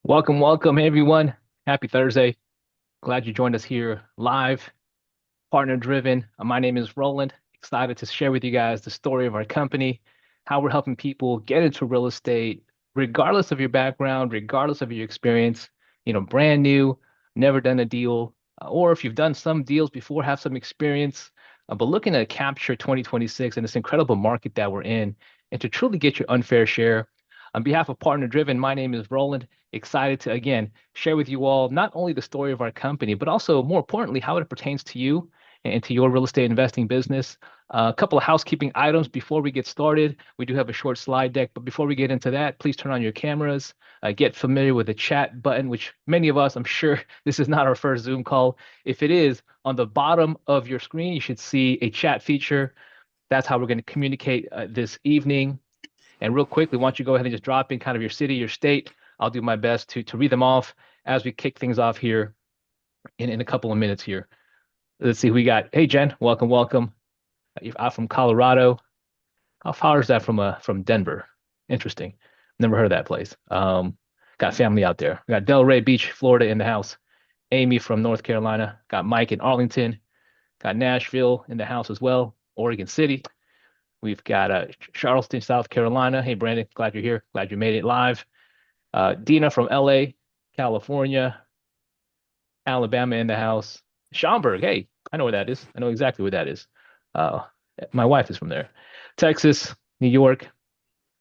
Welcome, welcome, everyone. Happy Thursday. Glad you joined us here live, partner driven. My name is Roland. Excited to share with you guys the story of our company, how we're helping people get into real estate, regardless of your background, regardless of your experience, brand new, never done a deal, or if you've done some deals before, have some experience, but looking to capture 2026 in this incredible market that we're in and to truly get your unfair share. On behalf of Partner Driven, my name is Roland. Excited to again share with you all not only the story of our company, but also more importantly, how it pertains to you and to your real estate investing business. A couple of housekeeping items before we get started. We do have a short slide deck, but before we get into that, please turn on your cameras. Get familiar with the chat button, which many of us, I'm sure this is not our first Zoom call. If it is, on the bottom of your screen, you should see a chat feature. That's how we're going to communicate this evening. And real quickly, why don't you go ahead and just drop in kind of your city, your state. I'll do my best to read them off as we kick things off here in a couple of minutes here. Let's see, we got, hey Jen, welcome, welcome. You're out from Colorado. How far is that from Denver? Interesting. Never heard of that place. Got family out there. We got Delray Beach, Florida in the house. Amy from North Carolina. Got Mike in Arlington. Got Nashville in the house as well. Oregon City. We've got Charleston, South Carolina. Hey Brandon, glad you're here. Glad you made it live. Dina from LA, California. Alabama in the house. Schaumburg, hey, I know where that is. I know exactly where that is. Uh, my wife is from there. Texas, New York.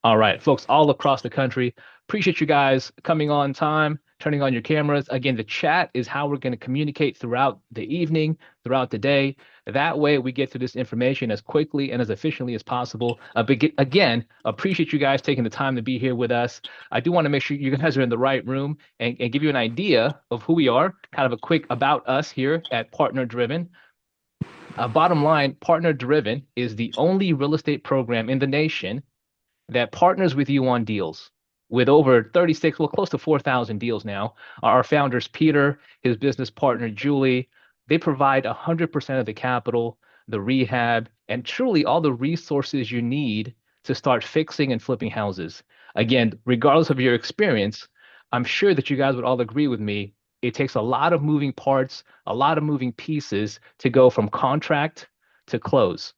All right, folks, all across the country. Appreciate you guys coming on time, turning on your cameras. Again, the chat is how we're going to communicate throughout the evening, throughout the day. That way, we get to this information as quickly and as efficiently as possible. Again, appreciate you guys taking the time to be here with us. I do want to make sure you guys are in the right room and give you an idea of who we are, kind of a quick about us here at Partner Driven. Bottom line, Partner Driven is the only real estate program in the nation that partners with you on deals with over 36, well, close to 4,000 deals now. Our founders, Peter, his business partner, Julie, they provide 100% of the capital, the rehab, and truly all the resources you need to start fixing and flipping houses. Again, regardless of your experience, I'm sure that you guys would all agree with me. It takes a lot of moving parts, a lot of moving pieces to go from contract to close.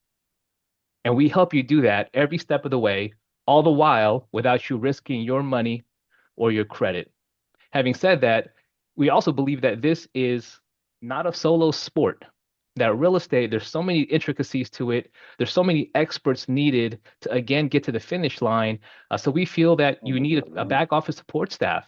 And we help you do that every step of the way, all the while without you risking your money or your credit. Having said that, we also believe that this is not a solo sport. That real estate, there's so many intricacies to it. There's so many experts needed to, again, get to the finish line. So we feel that you need a back office support staff.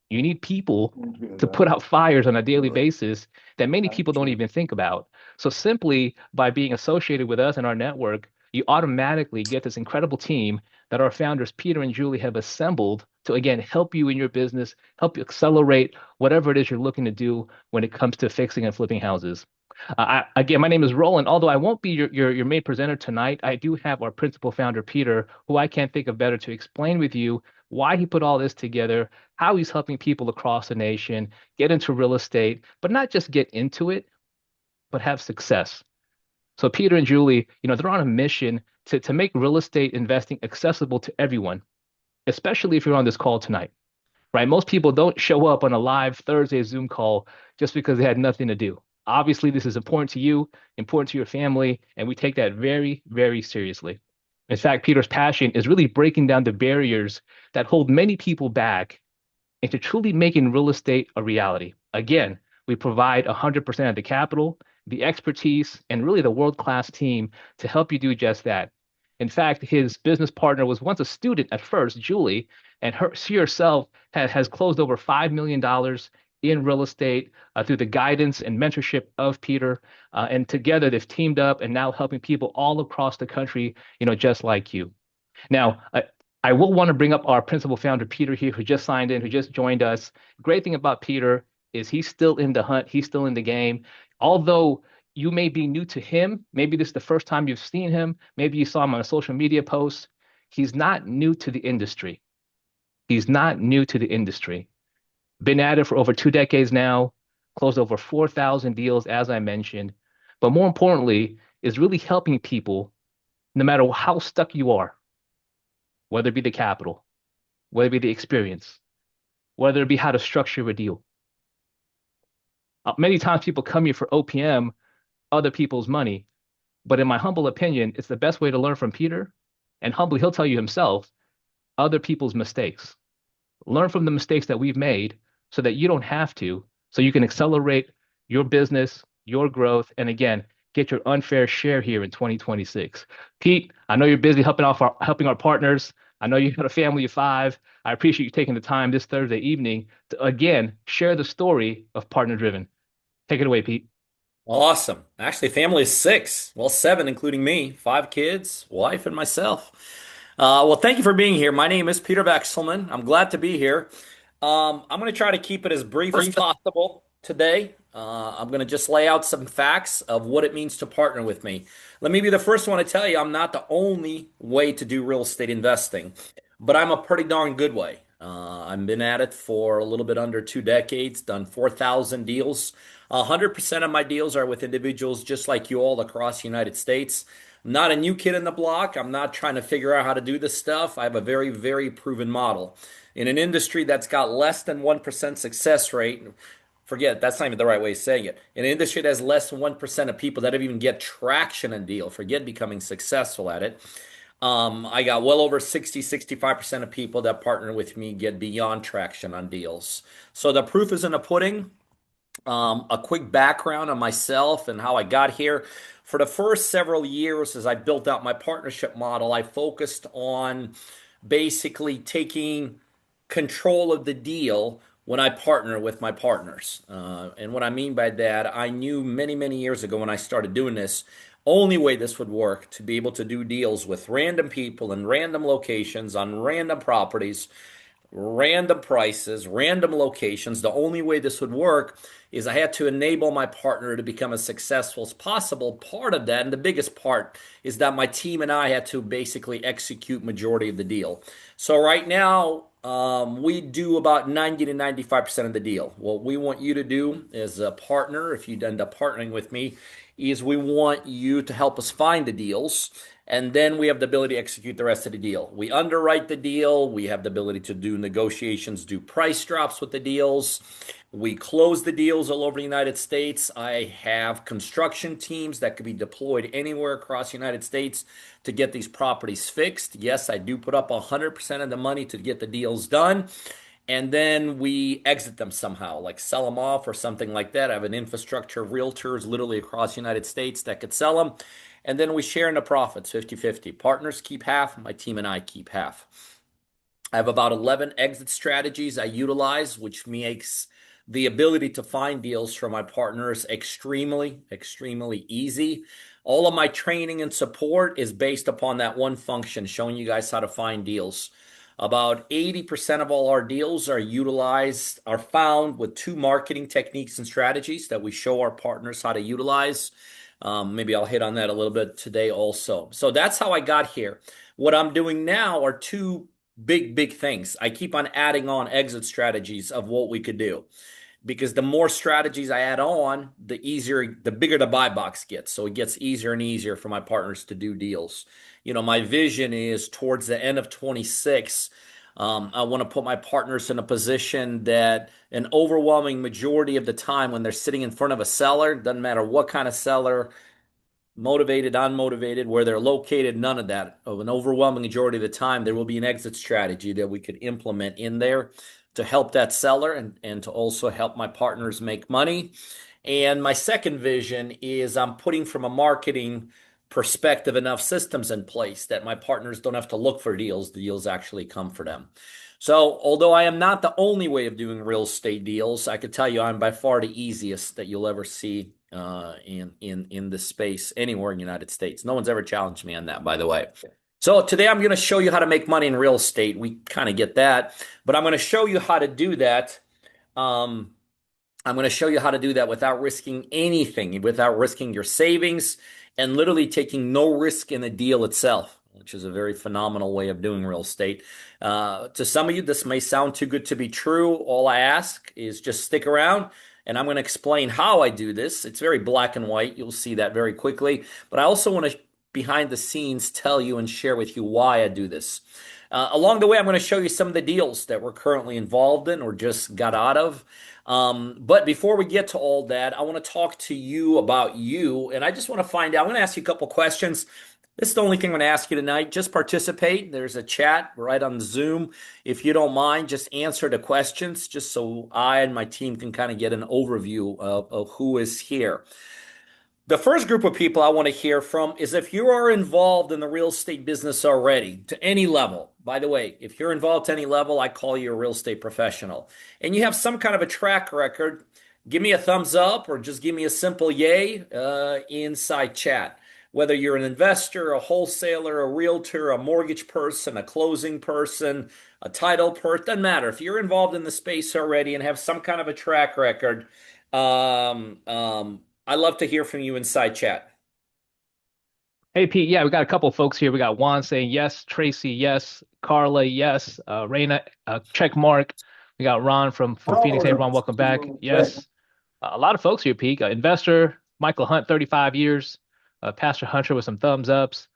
You need people to put out fires on a daily basis that many people don't even think about. So simply by being associated with us and our network, you automatically get this incredible team that our founders, Peter and Julie, have assembled to, again, help you in your business, help you accelerate whatever it is you're looking to do when it comes to fixing and flipping houses. Again, my name is Roland. Although I won't be your main presenter tonight, I do have our principal founder, Peter, who I can't think of better to explain with you why he put all this together, how he's helping people across the nation get into real estate, but not just get into it, but have success. So Peter and Julie, they're on a mission to make real estate investing accessible to everyone, especially if you're on this call tonight, right? Most people don't show up on a live Thursday Zoom call just because they had nothing to do. Obviously, this is important to you, important to your family, and we take that very, very seriously. In fact, Peter's passion is really breaking down the barriers that hold many people back into truly making real estate a reality. Again, we provide 100% of the capital, the expertise, and really the world-class team to help you do just that. In fact, his business partner was once a student at first, Julie, and she herself has closed over $5 million in real estate through the guidance and mentorship of Peter. And together they've teamed up and now helping people all across the country, just like you. Now, I will want to bring up our principal founder, Peter, here, who just signed in, who just joined us. Great thing about Peter is he's still in the hunt, he's still in the game. Although you may be new to him, maybe this is the first time you've seen him, maybe you saw him on a social media post. He's not new to the industry. He's not new to the industry. Been at it for over 2 decades now, closed over 4,000 deals, as I mentioned. But more importantly, is really helping people, no matter how stuck you are, whether it be the capital, whether it be the experience, whether it be how to structure a deal. Many times people come here for OPM, other people's money, but in my humble opinion, it's the best way to learn from Peter. And humbly, he'll tell you himself, other people's mistakes. Learn from the mistakes that we've made so that you don't have to, so you can accelerate your business, your growth, and again, get your unfair share here in 2026. Pete, I know you're busy helping our partners. I know you got a family of five. I appreciate you taking the time this Thursday evening to again share the story of Partner Driven. Take it away, Pete. Awesome. Actually, family is six. Well, seven, including me, five kids, wife, and myself. Well, thank you for being here. My name is Peter Vekselman. I'm glad to be here. I'm going to try to keep it as brief as possible today. I'm going to just lay out some facts of what it means to partner with me. Let me be the first one to tell you I'm not the only way to do real estate investing, but I'm a pretty darn good way. I've been at it for a little bit under 2 decades, done 4,000 deals. 100% of my deals are with individuals just like you all across the United States. I'm not a new kid in the block. I'm not trying to figure out how to do this stuff. I have a very, very proven model. In an industry that's got less than 1% success rate, forget that's not even the right way of saying it. In an industry that has less than 1% of people that even get traction in deal, forget becoming successful at it. I got well over 65% of people that partner with me get beyond traction on deals. So the proof is in the pudding. A quick background on myself and how I got here. For the first several years, as I built out my partnership model, I focused on basically taking control of the deal when I partner with my partners. And what I mean by that, I knew many, many years ago when I started doing this, only way this would work to be able to do deals with random people in random locations on random properties, random prices, random locations. The only way this would work is I had to enable my partner to become as successful as possible. Part of that, and the biggest part, is that my team and I had to basically execute majority of the deal. So right now, we do about 90 to 95% of the deal. What we want you to do as a partner, if you end up partnering with me, is we want you to help us find the deals, and then we have the ability to execute the rest of the deal. We underwrite the deal. We have the ability to do negotiations, do price drops with the deals. We close the deals all over the United States. I have construction teams that could be deployed anywhere across the United States to get these properties fixed. Yes, I do put up 100% of the money to get the deals done. And then we exit them somehow, like sell them off or something like that. I have an infrastructure of realtors literally across the United States that could sell them. And then we share in the profits 50-50. Partners keep half, my team and I keep half. I have about 11 exit strategies I utilize, which makes the ability to find deals for my partners extremely, extremely easy. All of my training and support is based upon that one function, showing you guys how to find deals. About 80% of all our deals are found with two marketing techniques and strategies that we show our partners how to utilize. Maybe I'll hit on that a little bit today also. So that's how I got here. What I'm doing now are two big, big things. I keep on adding on exit strategies of what we could do because the more strategies I add on, the bigger the buy box gets. So it gets easier and easier for my partners to do deals. My vision is towards the end of 26. I want to put my partners in a position that an overwhelming majority of the time when they're sitting in front of a seller, doesn't matter what kind of seller, motivated, unmotivated, where they're located, none of that. Of an overwhelming majority of the time, there will be an exit strategy that we could implement in there to help that seller and to also help my partners make money. And my second vision is I'm putting from a marketing perspective enough systems in place that my partners don't have to look for deals. The deals actually come for them. So, although I am not the only way of doing real estate deals, I could tell you I'm by far the easiest that you'll ever see in this space anywhere in the United States. No one's ever challenged me on that, by the way. So today I'm going to show you how to make money in real estate. We kind of get that, but I'm going to show you how to do that. I'm going to show you how to do that without risking anything, without risking your savings, and literally taking no risk in the deal itself, which is a very phenomenal way of doing real estate. To some of you, this may sound too good to be true. All I ask is just stick around, and I'm going to explain how I do this. It's very black and white. You'll see that very quickly. But I also want to behind the scenes tell you and share with you why I do this. Along the way, I'm going to show you some of the deals that we're currently involved in or just got out of. But before we get to all that, I want to talk to you about you. And I just want to find out, I'm going to ask you a couple questions. This is the only thing I'm going to ask you tonight. Just participate. There's a chat right on Zoom. If you don't mind, just answer the questions, just so I and my team can kind of get an overview of who is here. The first group of people I want to hear from is if you are involved in the real estate business already to any level. By the way, if you're involved to any level, I call you a real estate professional. And you have some kind of a track record, give me a thumbs up or just give me a simple yay inside chat. Whether you're an investor, a wholesaler, a realtor, a mortgage person, a closing person, a title person, doesn't matter. If you're involved in the space already and have some kind of a track record, I love to hear from you inside chat. Hey Pete, yeah, we got a couple of folks here. We got Juan saying yes, Tracy, yes, Carla, yes, Reina, check mark. We got Ron from Phoenix. Hey Ron, welcome back. Yes. A lot of folks here, Pete. Investor, Michael Hunt, 35 years. Pastor Hunter with some thumbs ups.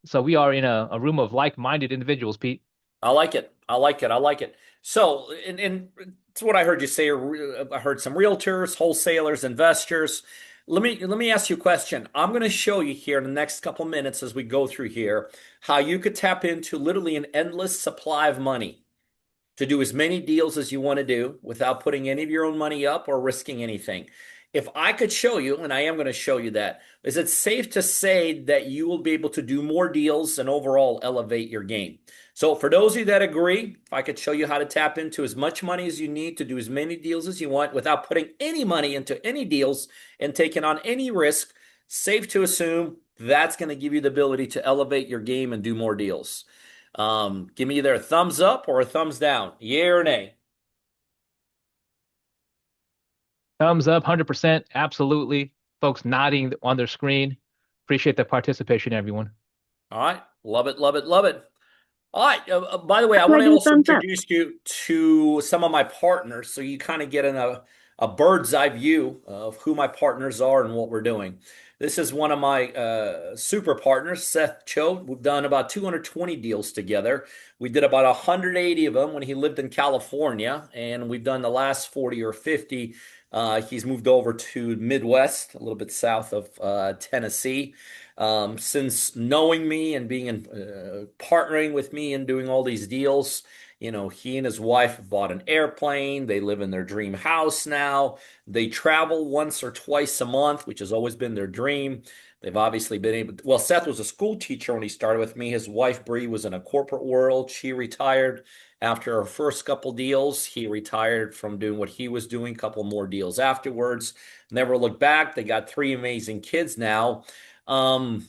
So we are in a room of like-minded individuals, Pete. I like it. I like it. I like it. So, and it's what I heard you say. I heard some realtors, wholesalers, investors. Let me ask you a question. I'm going to show you here in the next couple minutes as we go through here how you could tap into literally an endless supply of money to do as many deals as you want to do without putting any of your own money up or risking anything. If I could show you, and I am going to show you that, is it safe to say that you will be able to do more deals and overall elevate your game? So, for those of you that agree, if I could show you how to tap into as much money as you need to do as many deals as you want without putting any money into any deals and taking on any risk, safe to assume that's going to give you the ability to elevate your game and do more deals. Give me either a thumbs up or a thumbs down. Yay or nay? Thumbs up, 100%. Absolutely. Folks nodding on their screen. Appreciate the participation, everyone. All right. Love it, love it, love it. All right. By the way, I Do I want to get a also thumbs up? introduce you to some of my partners so you kind of get a bird's eye view of who my partners are and what we're doing. This is one of my super partners, Seth Cho. We've done about 220 deals together. We did about 180 of them when he lived in California, and we've done the last 40 or 50. He's moved over to Midwest, a little bit south of Tennessee. Since knowing me and being partnering with me and doing all these deals, he and his wife have bought an airplane. They live in their dream house now. They travel once or twice a month, which has always been their dream. They've obviously been able to, well, Seth was a school teacher when he started with me. His wife, Bree, was in a corporate world. She retired after her first couple deals. He retired from doing what he was doing, a couple more deals afterwards. Never looked back. They got three amazing kids now. Um,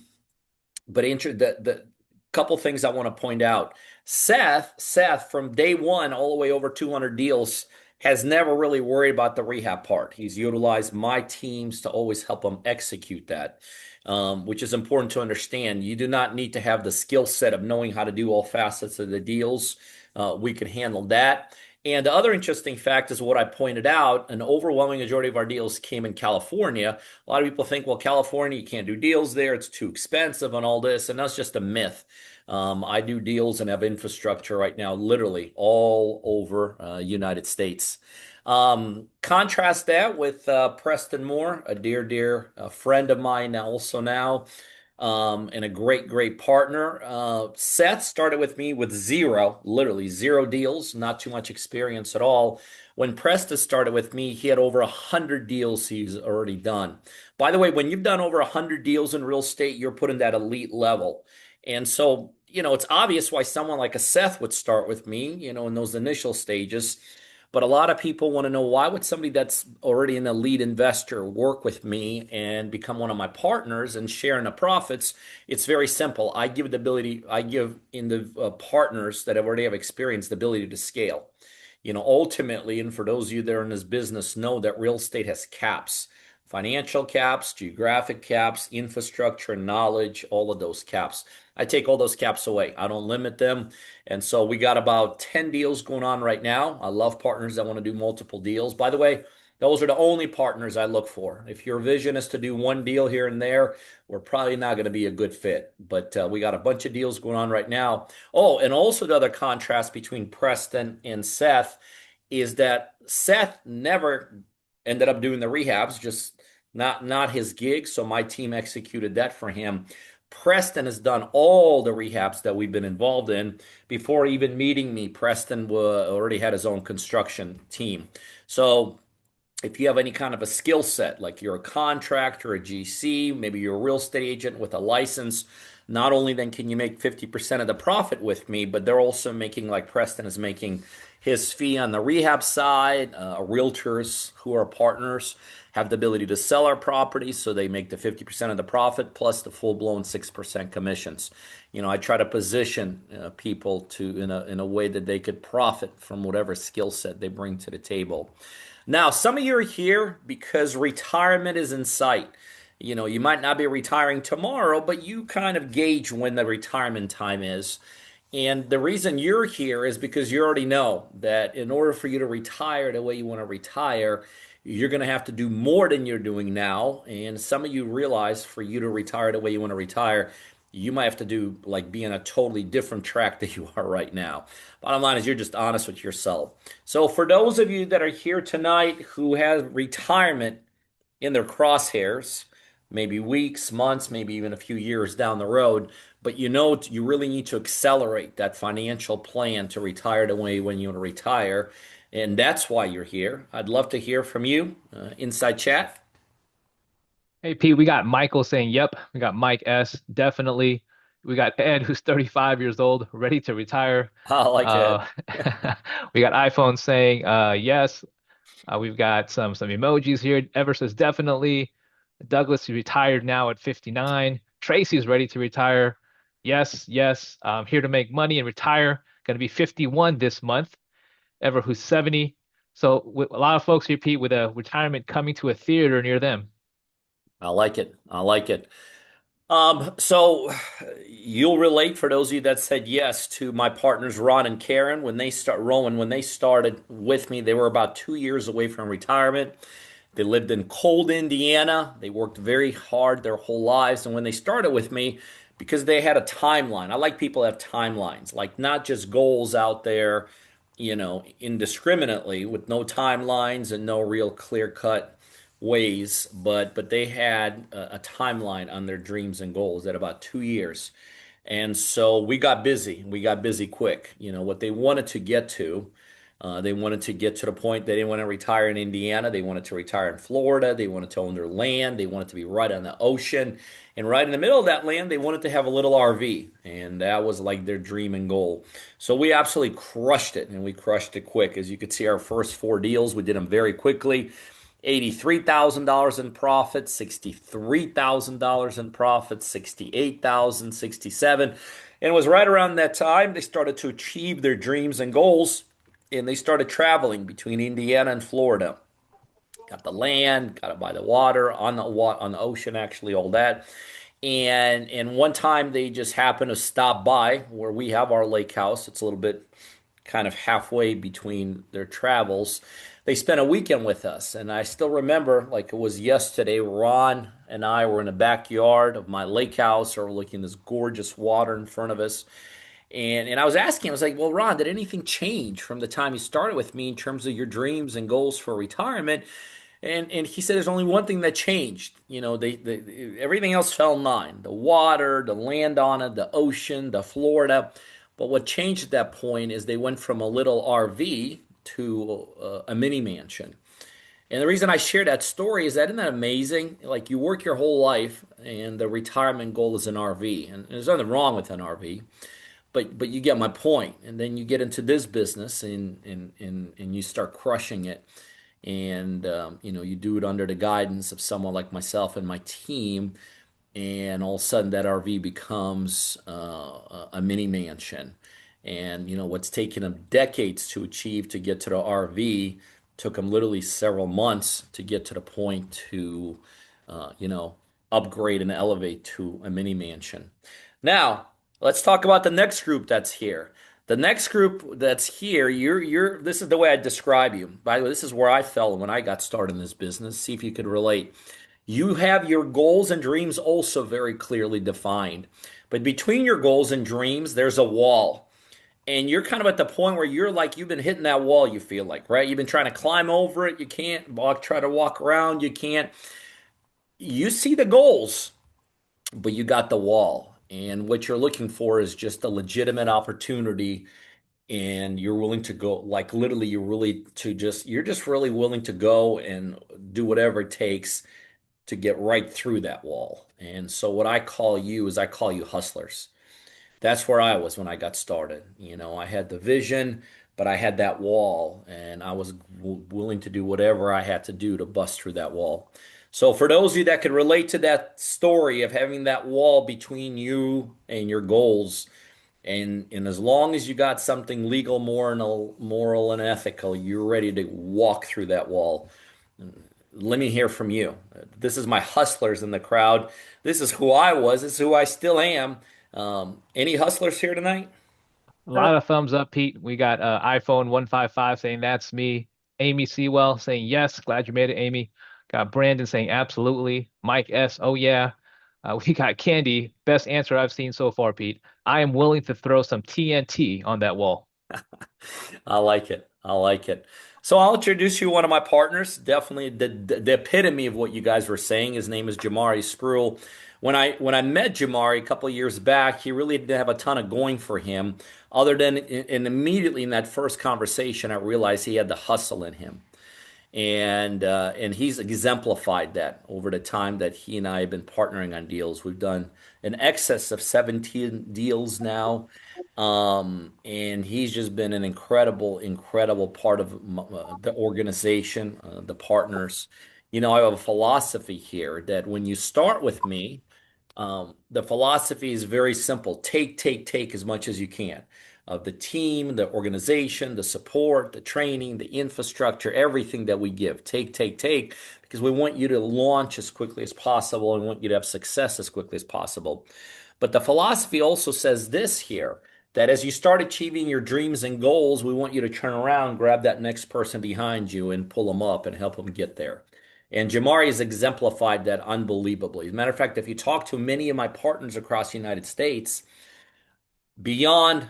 but the couple things I want to point out. Seth, from day one all the way over 200 deals, has never really worried about the rehab part. He's utilized my teams to always help him execute that, which is important to understand. You do not need to have the skill set of knowing how to do all facets of the deals. We can handle that. And the other interesting fact is what I pointed out, an overwhelming majority of our deals came in California. A lot of people think, well, California, you can't do deals there. It's too expensive and all this. And that's just a myth. I do deals and have infrastructure right now, literally all over United States. Contrast that with Preston Moore, a dear friend of mine now, also now, and a great partner. Seth started with me with zero, literally zero deals, not too much experience at all. When Preston started with me, he had over 100 deals he's already done. By the way, when you've done over 100 deals in real estate, you're putting that elite level. And so, it's obvious why someone like a Seth would start with me, in those initial stages. But a lot of people want to know, why would somebody that's already an elite investor work with me and become one of my partners and share in the profits? It's very simple. I give in the partners that have already have experience the ability to scale. Ultimately, and for those of you that are in this business, know that real estate has caps. Financial caps, geographic caps, infrastructure, knowledge, all of those caps. I take all those caps away. I don't limit them. And so we got about 10 deals going on right now. I love partners that want to do multiple deals. By the way, Those are the only partners I look for. If your vision is to do one deal here and there, we're probably not going to be a good fit. But we got a bunch of deals going on right now. Oh, and also the other contrast between Preston and Seth is that Seth never ended up doing the rehabs, just not his gig. So my team executed that for him. Preston has done all the rehabs that we've been involved in. Before even meeting me, Preston already had his own construction team. So if you have any kind of a skill set, like you're a contractor, a GC, maybe you're a real estate agent with a license, not only then can you make 50% of the profit with me, but they're also making, like Preston is making his fee on the rehab side. Realtors who are partners have the ability to sell our properties, so they make the 50% of the profit plus the full-blown 6% commissions. I try to position people to in a way that they could profit from whatever skill set they bring to the table. Now, some of you are here because retirement is in sight. You might not be retiring tomorrow, but you kind of gauge when the retirement time is. And the reason you're here is because you already know that in order for you to retire the way you want to retire, you're going to have to do more than you're doing now. And some of you realize for you to retire the way you want to retire, you might have to do like be on a totally different track that you are right now. Bottom line is you're just honest with yourself. So for those of you that are here tonight who have retirement in their crosshairs, maybe weeks, months, maybe even a few years down the road, but you really need to accelerate that financial plan to retire the way when you want to retire. And that's why you're here. I'd love to hear from you. Inside chat. Hey Pete, we got Michael saying yep. We got Mike S. Definitely. We got Ed, who's 35 years old, ready to retire. I like Ed. Uh, we got iPhone saying yes. We've got some emojis here. Ever says definitely. Douglas is retired now at 59. Tracy's ready to retire. Yes, yes. Here to make money and retire. Going to be 51 this month. Ever who's 70. So with a lot of folks here, Pete, with a retirement coming to a theater near them. I like it. I like it. So you'll relate for those of you that said yes to my partners Ron and Karen when they started with me, they were about 2 years away from retirement. They lived in cold Indiana. They worked very hard their whole lives. And when they started with me, because they had a timeline, I like people that have timelines, like not just goals out there, indiscriminately with no timelines and no real clear cut ways, but they had a timeline on their dreams and goals at about 2 years. And so we got busy. We got busy quick. What they wanted to get to. They wanted to get to the point they didn't want to retire in Indiana. They wanted to retire in Florida. They wanted to own their land. They wanted to be right on the ocean. And right in the middle of that land, they wanted to have a little RV. And that was like their dream and goal. So we absolutely crushed it. And we crushed it quick. As you could see, our first four deals, we did them very quickly. $83,000 in profit, $63,000 in profit, 68,000, 67. And it was right around that time they started to achieve their dreams and goals, and they started traveling between Indiana and Florida. Got the land, got it by the water, on the ocean, actually, all that. And one time they just happened to stop by where we have our lake house. It's a little bit kind of halfway between their travels. They spent a weekend with us, and I still remember like it was yesterday. Ron and I were in the backyard of my lake house, overlooking this gorgeous water in front of us. And I was asking him, I was like, well, Ron, did anything change from the time you started with me in terms of your dreams and goals for retirement? And he said there's only one thing that changed. Everything else fell in line. The water, the land on it, the ocean, the Florida. But what changed at that point is they went from a little RV to a mini mansion. And the reason I share that story is that isn't that amazing? Like you work your whole life and the retirement goal is an RV. And there's nothing wrong with an RV. But you get my point. And then you get into this business and you start crushing it. And you do it under the guidance of someone like myself and my team. And all of a sudden that RV becomes a mini mansion. And what's taken them decades to achieve to get to the RV took them literally several months to get to the point to uh, you know upgrade and elevate to a mini mansion. Now, let's talk about the next group that's here. The next group that's here, this is the way I describe you. By the way, this is where I fell when I got started in this business. See if you could relate. You have your goals and dreams also very clearly defined. But between your goals and dreams, there's a wall. And you're kind of at the point where you're like you've been hitting that wall, you feel like, right? You've been trying to climb over it, you can't walk, try to walk around, you can't. You see the goals, but you got the wall. And what you're looking for is just a legitimate opportunity, and you're willing to go, like literally you're just really willing to go and do whatever it takes to get right through that wall. And so what I call you is I call you hustlers. That's where I was when I got started. I had the vision, but I had that wall, and I was willing to do whatever I had to do to bust through that wall. So, for those of you that could relate to that story of having that wall between you and your goals, and as long as you got something legal, moral, and ethical, you're ready to walk through that wall. Let me hear from you. This is my hustlers in the crowd. This is who I was. This is who I still am. Any hustlers here tonight? A lot of thumbs up, Pete. We got iPhone 155 saying that's me. Amy Sewell saying yes. Glad you made it, Amy. Got Brandon saying absolutely. Mike S. Oh yeah. We got Candy. Best answer I've seen so far, Pete. I am willing to throw some TNT on that wall. I like it. I like it. So I'll introduce you to one of my partners. Definitely the epitome of what you guys were saying. His name is Jamari Spruill. When I met Jamari a couple of years back, he really didn't have a ton of going for him, other than and immediately in that first conversation, I realized he had the hustle in him. And he's exemplified that over the time that he and I have been partnering on deals. We've done an excess of 17 deals now, and he's just been an incredible part of the organization, the partners. I have a philosophy here that when you start with me, the philosophy is very simple. Take as much as you can of the team, the organization, the support, the training, the infrastructure, everything that we give. Take, because we want you to launch as quickly as possible and want you to have success as quickly as possible. But the philosophy also says this here, that as you start achieving your dreams and goals, we want you to turn around, grab that next person behind you and pull them up and help them get there. And Jamari has exemplified that unbelievably. As a matter of fact, if you talk to many of my partners across the United States, beyond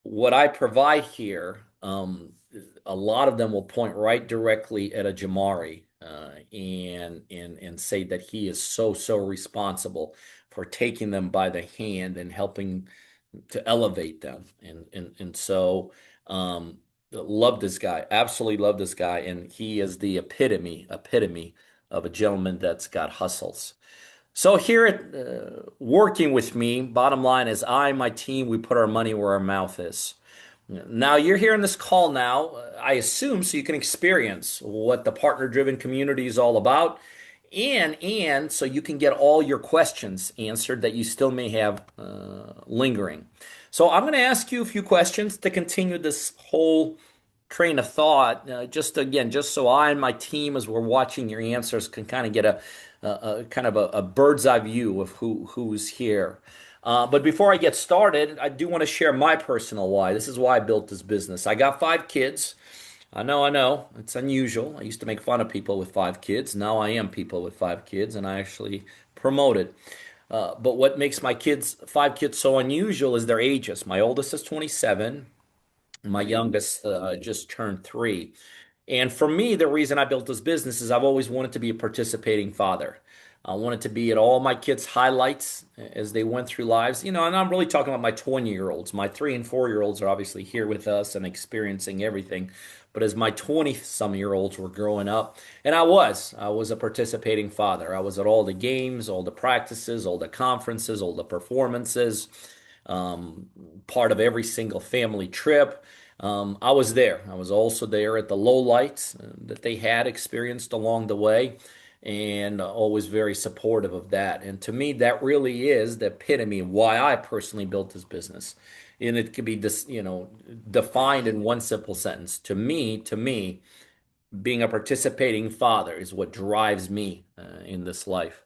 what I provide here, a lot of them will point right directly at a Jamari and say that he is so responsible for taking them by the hand and helping to elevate them. And so love this guy, absolutely love this guy, and he is the epitome of a gentleman that's got hustles. So here at working with me, bottom line is I and my team, we put our money where our mouth is. Now you're hearing this call now, I assume, so you can experience what the partner-driven community is all about, and so you can get all your questions answered that you still may have lingering. So I'm going to ask you a few questions to continue this whole train of thought. Just so I and my team, as we're watching your answers, can kind of get a kind of a bird's eye view of who's here. But before I get started, I do want to share my personal why. This is why I built this business. I got 5 kids. I know, it's unusual. I used to make fun of people with 5 kids. Now I am people with 5 kids, and I actually promote it. But what makes my 5 kids so unusual is their ages. My oldest is 27. My youngest just turned 3. And for me, the reason I built this business is I've always wanted to be a participating father. I wanted to be at all my kids' highlights as they went through lives. And I'm really talking about my 20-year-olds. My 3 and 4-year-olds are obviously here with us and experiencing everything. But as my 20-some-year-olds were growing up, and I was a participating father. I was at all the games, all the practices, all the conferences, all the performances, um, part of every single family trip. I was there. I was also there at the lowlights that they had experienced along the way, and always very supportive of that. And to me, that really is the epitome of why I personally built this business. And it could be defined in one simple sentence. To me, being a participating father is what drives me in this life.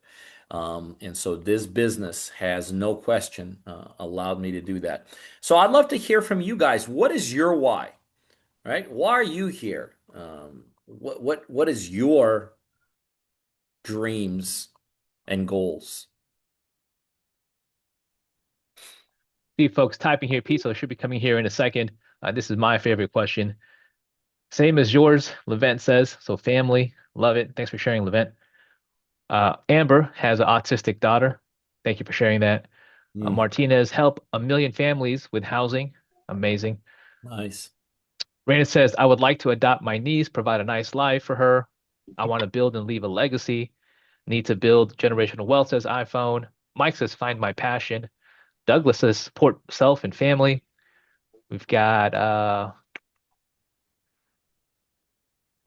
And so this business has no question allowed me to do that. So I'd love to hear from you guys. What is your why? Right? Why are you here? What is your dreams and goals? See folks typing here, Pete, so it should be coming here in a second. This is my favorite question. Same as yours, Levent says. So family, love it. Thanks for sharing, Levent. Amber has an autistic daughter. Thank you for sharing that. Mm, Martinez, help a million families with housing. Amazing. nice. Raina says, I would like to adopt my niece, provide a nice life for her. I want to build and leave a legacy. Need to build generational wealth, says iPhone. Mike says, find my passion. Douglas says, support self and family. We've got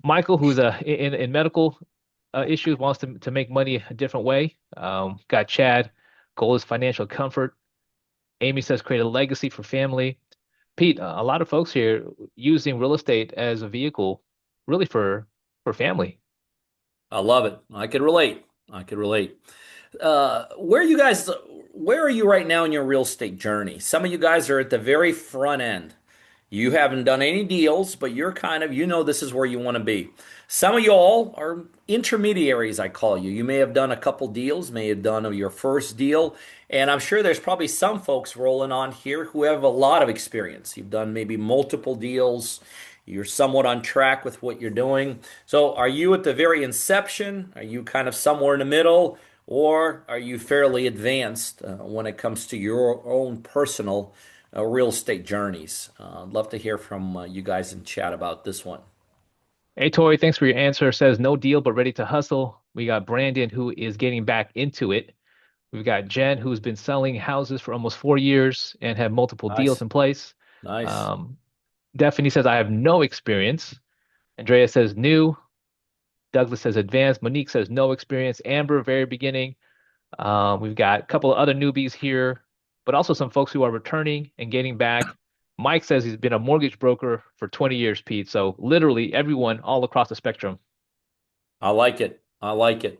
Michael, who's in medical issues, wants to make money a different way. Got Chad, goal is financial comfort. Amy says, create a legacy for family. Pete, a lot of folks here using real estate as a vehicle, really for family. I love it. I could relate. I could relate. Where you guys, where are you right now in your real estate journey? Some of you guys are at the very front end. You haven't done any deals, but you're kind of, this is where you want to be. Some of y'all are intermediaries, I call you. You may have done a couple deals, may have done your first deal, and I'm sure there's probably some folks rolling on here who have a lot of experience. You've done maybe multiple deals. You're somewhat on track with what you're doing. So, are you at the very inception? Are you kind of somewhere in the middle? Or are you fairly advanced when it comes to your own personal real estate journeys? I'd love to hear from you guys in chat about this one. Hey, Tori, thanks for your answer. Says no deal, but ready to hustle. We got Brandon, who is getting back into it. We've got Jen, who's been selling houses for almost 4 years and have multiple deals Nice, in place. nice. Um, Stephanie says, I have no experience. Andrea says new. Douglas says advanced. Monique says no experience. Amber, very beginning. We've got a couple of other newbies here, but also some folks who are returning and getting back. Mike says he's been a mortgage broker for 20 years, Pete. So literally everyone all across the spectrum. I like it. I like it.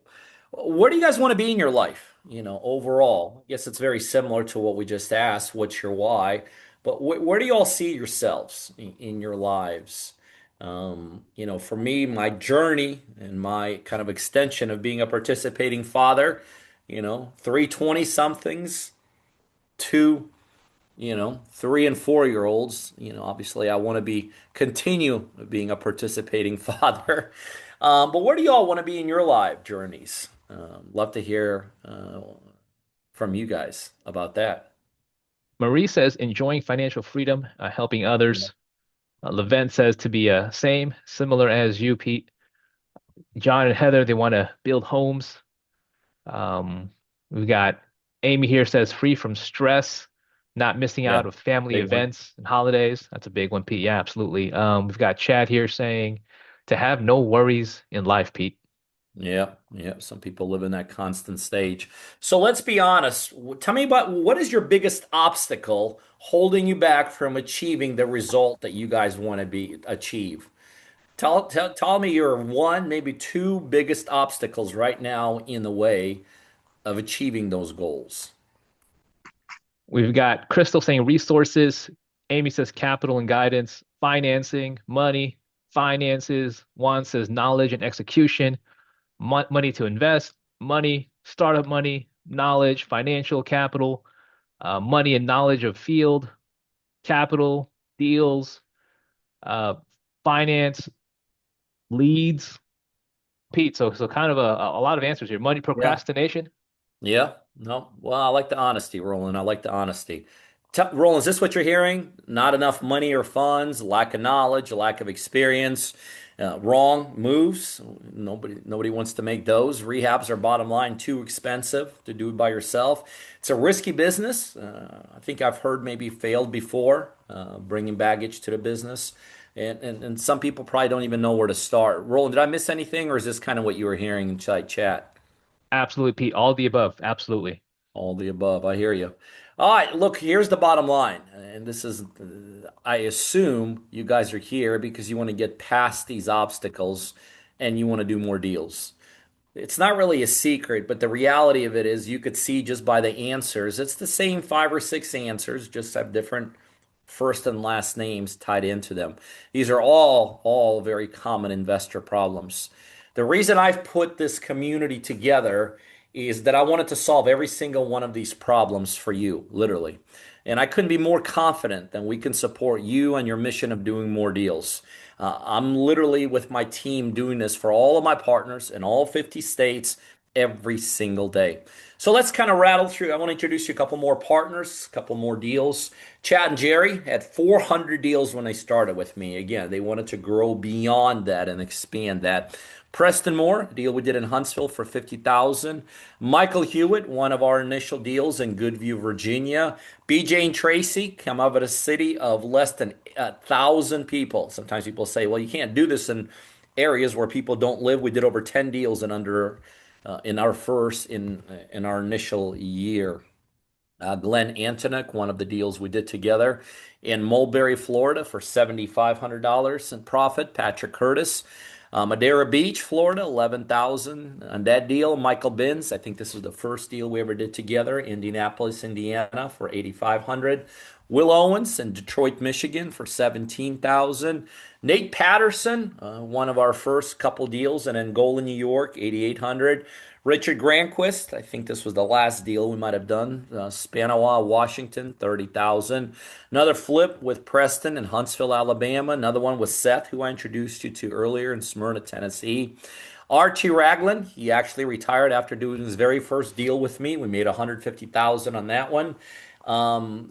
Where do you guys want to be in your life? Overall, I guess it's very similar to what we just asked. What's your why? But where do you all see yourselves in your lives? For me, my journey and my kind of extension of being a participating father, 320 somethings, two 3 and 4 year olds. Obviously, I want to be continue being a participating father. But where do y'all want to be in your life journeys? Love to hear from you guys about that. Marie says enjoying financial freedom, helping others. Levent says to be same, similar as you, Pete. John and Heather, they want to build homes. We've got Amy here says free from stress, not missing Yeah, out of family big one. events and holidays. That's a big one, Pete. Yeah, absolutely. We've got Chad here saying to have no worries in life, Pete. Yeah, yeah. Some people live in that constant stage. So let's be honest. Tell me about what is your biggest obstacle holding you back from achieving the result that you guys want to be achieve? Tell me your one, maybe two biggest obstacles right now in the way of achieving those goals. We've got Crystal saying resources. Amy says capital and guidance, financing, money, finances. Juan says knowledge and execution, money to invest, money, startup money, knowledge, financial capital, money and knowledge of field, capital, deals, uh, finance, leads. Pete, so kind of a lot of answers here. Money Yeah. procrastination. Yeah. No. Well, I like the honesty, Roland. I like the honesty. Roland, is this what you're hearing? Not enough money or funds, lack of knowledge, lack of experience, wrong moves. Nobody wants to make those. Rehabs are bottom line too expensive to do it by yourself. It's a risky business. I think I've heard maybe failed before, bringing baggage to the business. And some people probably don't even know where to start. Roland, did I miss anything, or is this kind of what you were hearing in chat? Absolutely, Pete. All of the above. Absolutely. All the above. I hear you. All right, look, here's the bottom line. And this is, I assume you guys are here because you want to get past these obstacles and you want to do more deals. It's not really a secret, but the reality of it is you could see just by the answers. It's the same five or six answers, just have different first and last names tied into them. These are all very common investor problems. The reason I've put this community together is that I wanted to solve every single one of these problems for you, literally. And I couldn't be more confident that we can support you and your mission of doing more deals. I'm literally with my team doing this for all of my partners in all 50 states every single day. So let's kind of rattle through. I want to introduce you a couple more partners, a couple more deals. Chad and Jerry had 400 deals when they started with me. Again, they wanted to grow beyond that and expand that. Preston Moore, a deal we did in Huntsville for 50,000. Michael Hewitt, one of our initial deals in Goodview, Virginia. BJ and Tracy come out of a city of less than 1,000 people. Sometimes people say, well, you can't do this in areas where people don't live. We did over 10 deals in our first in our initial year. Glenn Antonik, one of the deals we did together in Mulberry, Florida for $7,500 in profit. Patrick Curtis, Madeira Beach, Florida, 11,000 on that deal. Michael Binns, I think this was the first deal we ever did together. Indianapolis, Indiana for 8,500. Will Owens in Detroit, Michigan for 17,000. Nate Patterson, one of our first couple deals in Angola, New York, 8,800. Richard Granquist, I think this was the last deal we might have done. Spanawa, Washington, 30,000. Another flip with Preston in Huntsville, Alabama. Another one with Seth, who I introduced you to earlier in Smyrna, Tennessee. Archie Ragland, he actually retired after doing his very first deal with me. We made 150,000 on that one.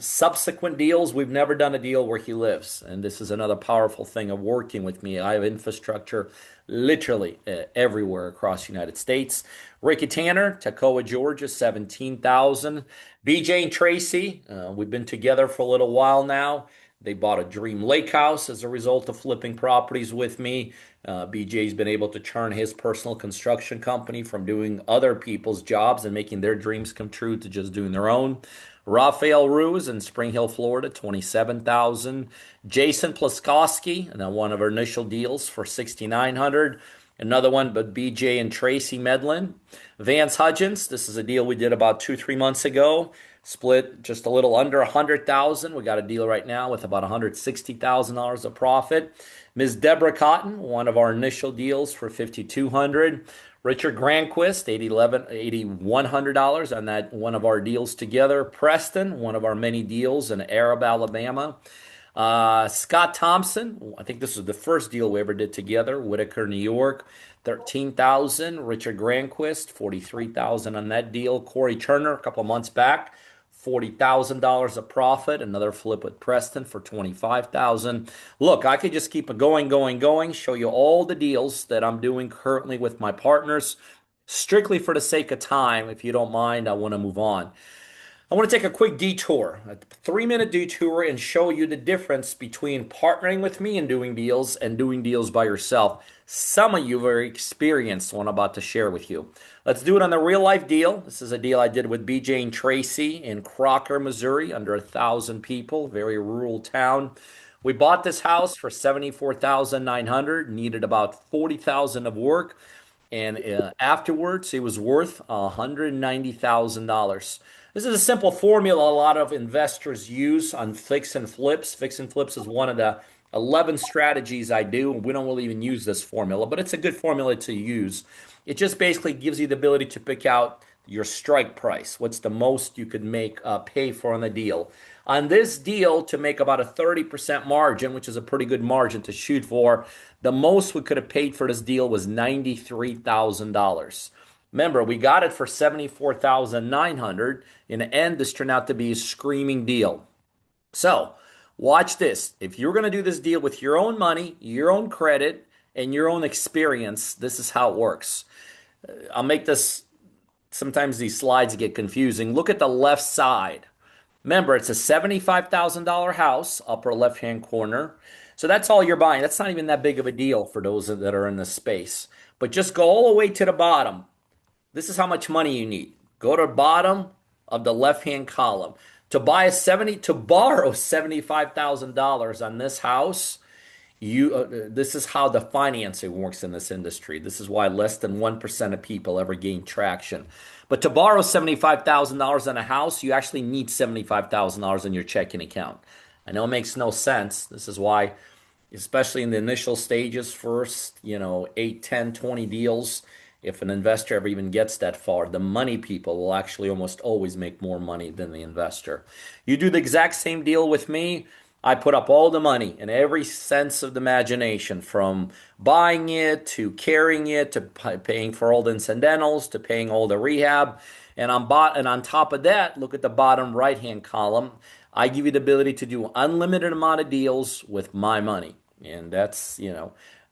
Subsequent deals, we've never done a deal where he lives. And this is another powerful thing of working with me. I have infrastructure literally everywhere across the United States. Ricky Tanner, Toccoa, Georgia, 17,000. BJ and Tracy, we've been together for a little while now. They bought a dream lake house as a result of flipping properties with me. BJ's been able to turn his personal construction company from doing other people's jobs and making their dreams come true to just doing their own. Rafael Ruse in Spring Hill, Florida, 27,000. Jason Plaskowski, and then one of our initial deals for 6,900. Another one, but BJ and Tracy Medlin. Vance Hudgens, this is a deal we did about 2, 3 months ago. Split just a little under 100,000. We got a deal right now with about $160,000 of profit. Ms. Deborah Cotton, one of our initial deals for 5,200. Richard Granquist, $8,100 on that one of our deals together. Preston, one of our many deals in Arab, Alabama. Scott Thompson, I think this was the first deal we ever did together. Whitaker, New York, 13,000. Richard Granquist, 43,000 on that deal. Corey Turner, a couple of months back, $40,000 of profit. Another flip with Preston for 25,000. Look, I could just keep it going, show you all the deals that I'm doing currently with my partners. Strictly for the sake of time, if you don't mind, I want to move on. I want to take a quick detour, a 3-minute detour, and show you the difference between partnering with me and doing deals by yourself. Some of you are very experienced, what I'm about to share with you. Let's do it on a real life deal. This is a deal I did with BJ and Tracy in Crocker, Missouri, under 1,000 people, very rural town. We bought this house for 74,900, needed about 40,000 of work, and afterwards it was worth $190,000. This is a simple formula a lot of investors use on fix and flips. Fix and flips is one of the 11 strategies I do, and we don't really even use this formula, but it's a good formula to use. It just basically gives you the ability to pick out your strike price. What's the most you could make pay for on the deal? On this deal, to make about a 30% margin, which is a pretty good margin to shoot for, the most we could have paid for this deal was $93,000. Remember, we got it for 74,900. In the end, this turned out to be a screaming deal. So, watch this. If you're going to do this deal with your own money, your own credit, and your own experience, this is how it works. I'll make this, sometimes these slides get confusing. Look at the left side. Remember, it's a $75,000 house, upper left-hand corner. So that's all you're buying. That's not even that big of a deal for those that are in the space. But just go all the way to the bottom. This is how much money you need. Go to the bottom of the left-hand column. To borrow $75,000 on this house, This is how the financing works in this industry. This is why less than 1% of people ever gain traction. But to borrow $75,000 on a house, you actually need $75,000 in your checking account. I know it makes no sense. This is why, especially in the initial stages, first, 8, 10, 20 deals, if an investor ever even gets that far, the money people will actually almost always make more money than the investor. You do the exact same deal with me. I put up all the money in every sense of the imagination, from buying it to carrying it to paying for all the incidentals to paying all the rehab. And on top of that, look at the bottom right hand column. I give you the ability to do unlimited amount of deals with my money. And that's,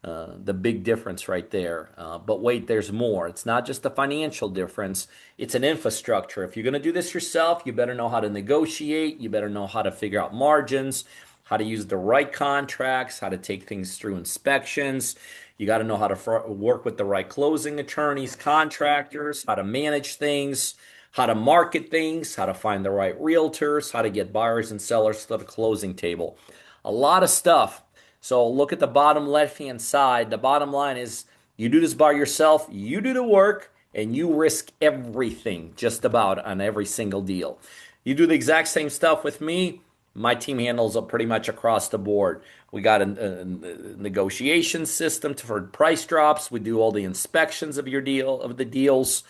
the big difference right there. But wait, there's more. It's not just the financial difference, it's an infrastructure. If you're going to do this yourself, you better know how to negotiate, you better know how to figure out margins, how to use the right contracts, how to take things through inspections. You got to know how to work with the right closing attorneys, contractors, how to manage things, how to market things, how to find the right realtors, how to get buyers and sellers to the closing table. A lot of stuff. So look at the bottom left-hand side. The bottom line is you do this by yourself, you do the work, and you risk everything just about on every single deal. You do the exact same stuff with me. My team handles it pretty much across the board. We got a negotiation system for price drops. We do all the inspections of the deals.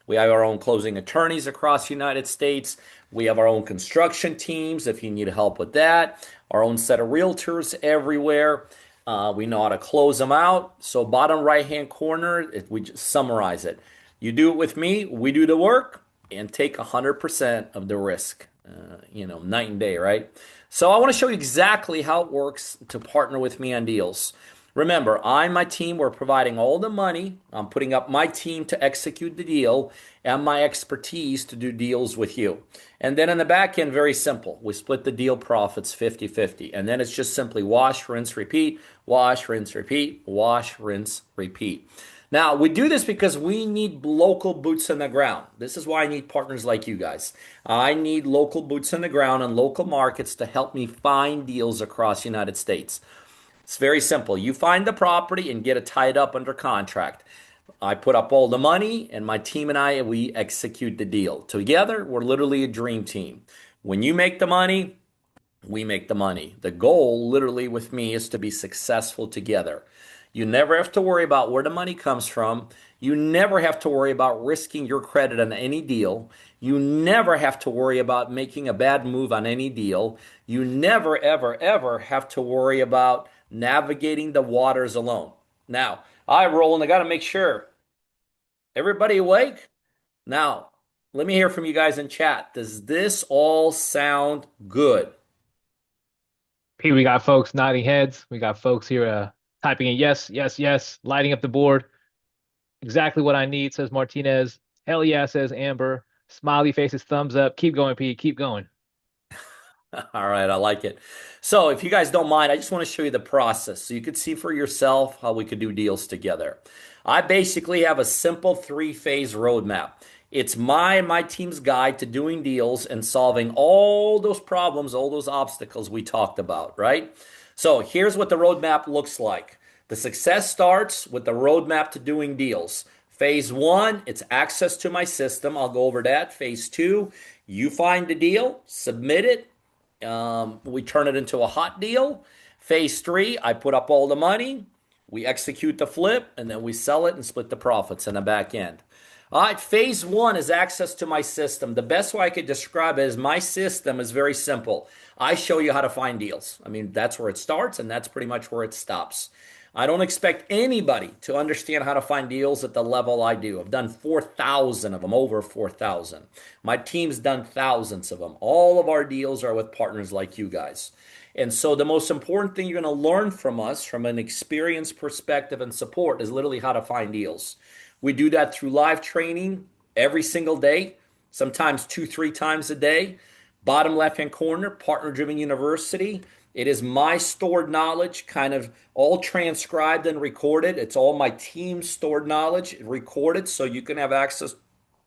We have our own closing attorneys across the United States. We have our own construction teams if you need help with that. Our own set of realtors everywhere. We know how to close them out. So bottom right hand corner, we just summarize it. You do it with me, we do the work, and take 100% of the risk. Night and day, right? So I want to show you exactly how it works to partner with me on deals. Remember, I and my team, we're providing all the money. I'm putting up my team to execute the deal and my expertise to do deals with you. And then in the back end, very simple. We split the deal profits 50-50. And then it's just simply wash, rinse, repeat, wash, rinse, repeat, wash, rinse, repeat. Now, we do this because we need local boots on the ground. This is why I need partners like you guys. I need local boots on the ground and local markets to help me find deals across the United States. It's very simple. You find the property and get it tied up under contract. I put up all the money, and my team and I, we execute the deal. Together, we're literally a dream team. When you make the money, we make the money. The goal, literally, with me is to be successful together. You never have to worry about where the money comes from. You never have to worry about risking your credit on any deal. You never have to worry about making a bad move on any deal. You never, ever, ever have to worry about navigating the waters alone. Now, I roll and I got to make sure everybody awake. Now, let me hear from you guys in chat. Does this all sound good? Pete, we got folks nodding heads. We got folks here typing in yes, yes, yes, lighting up the board. Exactly what I need, says Martinez. Hell yeah, says Amber. Smiley faces, thumbs up. Keep going, Pete. Keep going. All right, I like it. So, if you guys don't mind, I just want to show you the process so you could see for yourself how we could do deals together. I basically have a simple three-phase roadmap. It's my team's guide to doing deals and solving all those problems, all those obstacles we talked about, right? So, here's what the roadmap looks like. The success starts with the roadmap to doing deals. Phase one, it's access to my system. I'll go over that. Phase two, you find the deal, submit it, we turn it into a hot deal. Phase three, I put up all the money. We execute the flip, and then we sell it and split the profits in the back end. All right, phase one is access to my system. The best way I could describe it is my system is very simple. I show you how to find deals. I mean, that's where it starts, and that's pretty much where it stops. I don't expect anybody to understand how to find deals at the level I do. I've done 4,000 of them, over 4,000. My team's done thousands of them. All of our deals are with partners like you guys. And so the most important thing you're going to learn from us from an experience perspective and support is literally how to find deals. We do that through live training every single day, sometimes 2, 3 times a day. Bottom left-hand corner, Partner Driven University. It is my stored knowledge, kind of all transcribed and recorded. It's all my team's stored knowledge recorded so you can have access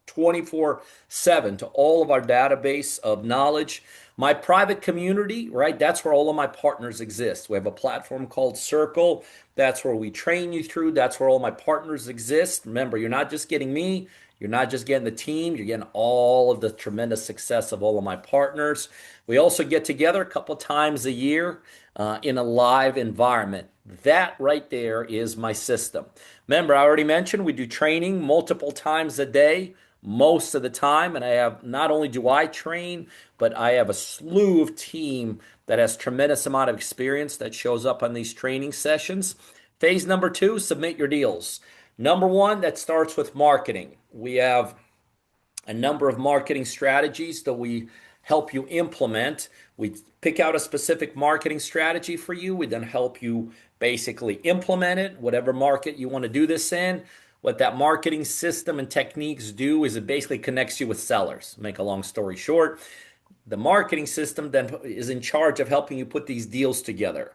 24/7 to all of our database of knowledge. My private community, right? That's where all of my partners exist. We have a platform called Circle. That's where we train you through. That's where all my partners exist. Remember, you're not just getting me, you're not just getting the team, you're getting all of the tremendous success of all of my partners. We also get together a couple times a year in a live environment. That right there is my system. Remember, I already mentioned we do training multiple times a day, most of the time. And I have not only do I train, but I have a slew of team that has tremendous amount of experience that shows up on these training sessions. Phase number two, submit your deals. Number one, that starts with marketing. We have a number of marketing strategies that we help you implement. We pick out a specific marketing strategy for you. We then help you basically implement it, whatever market you want to do this in. What that marketing system and techniques do is it basically connects you with sellers. Make a long story short, the marketing system then is in charge of helping you put these deals together.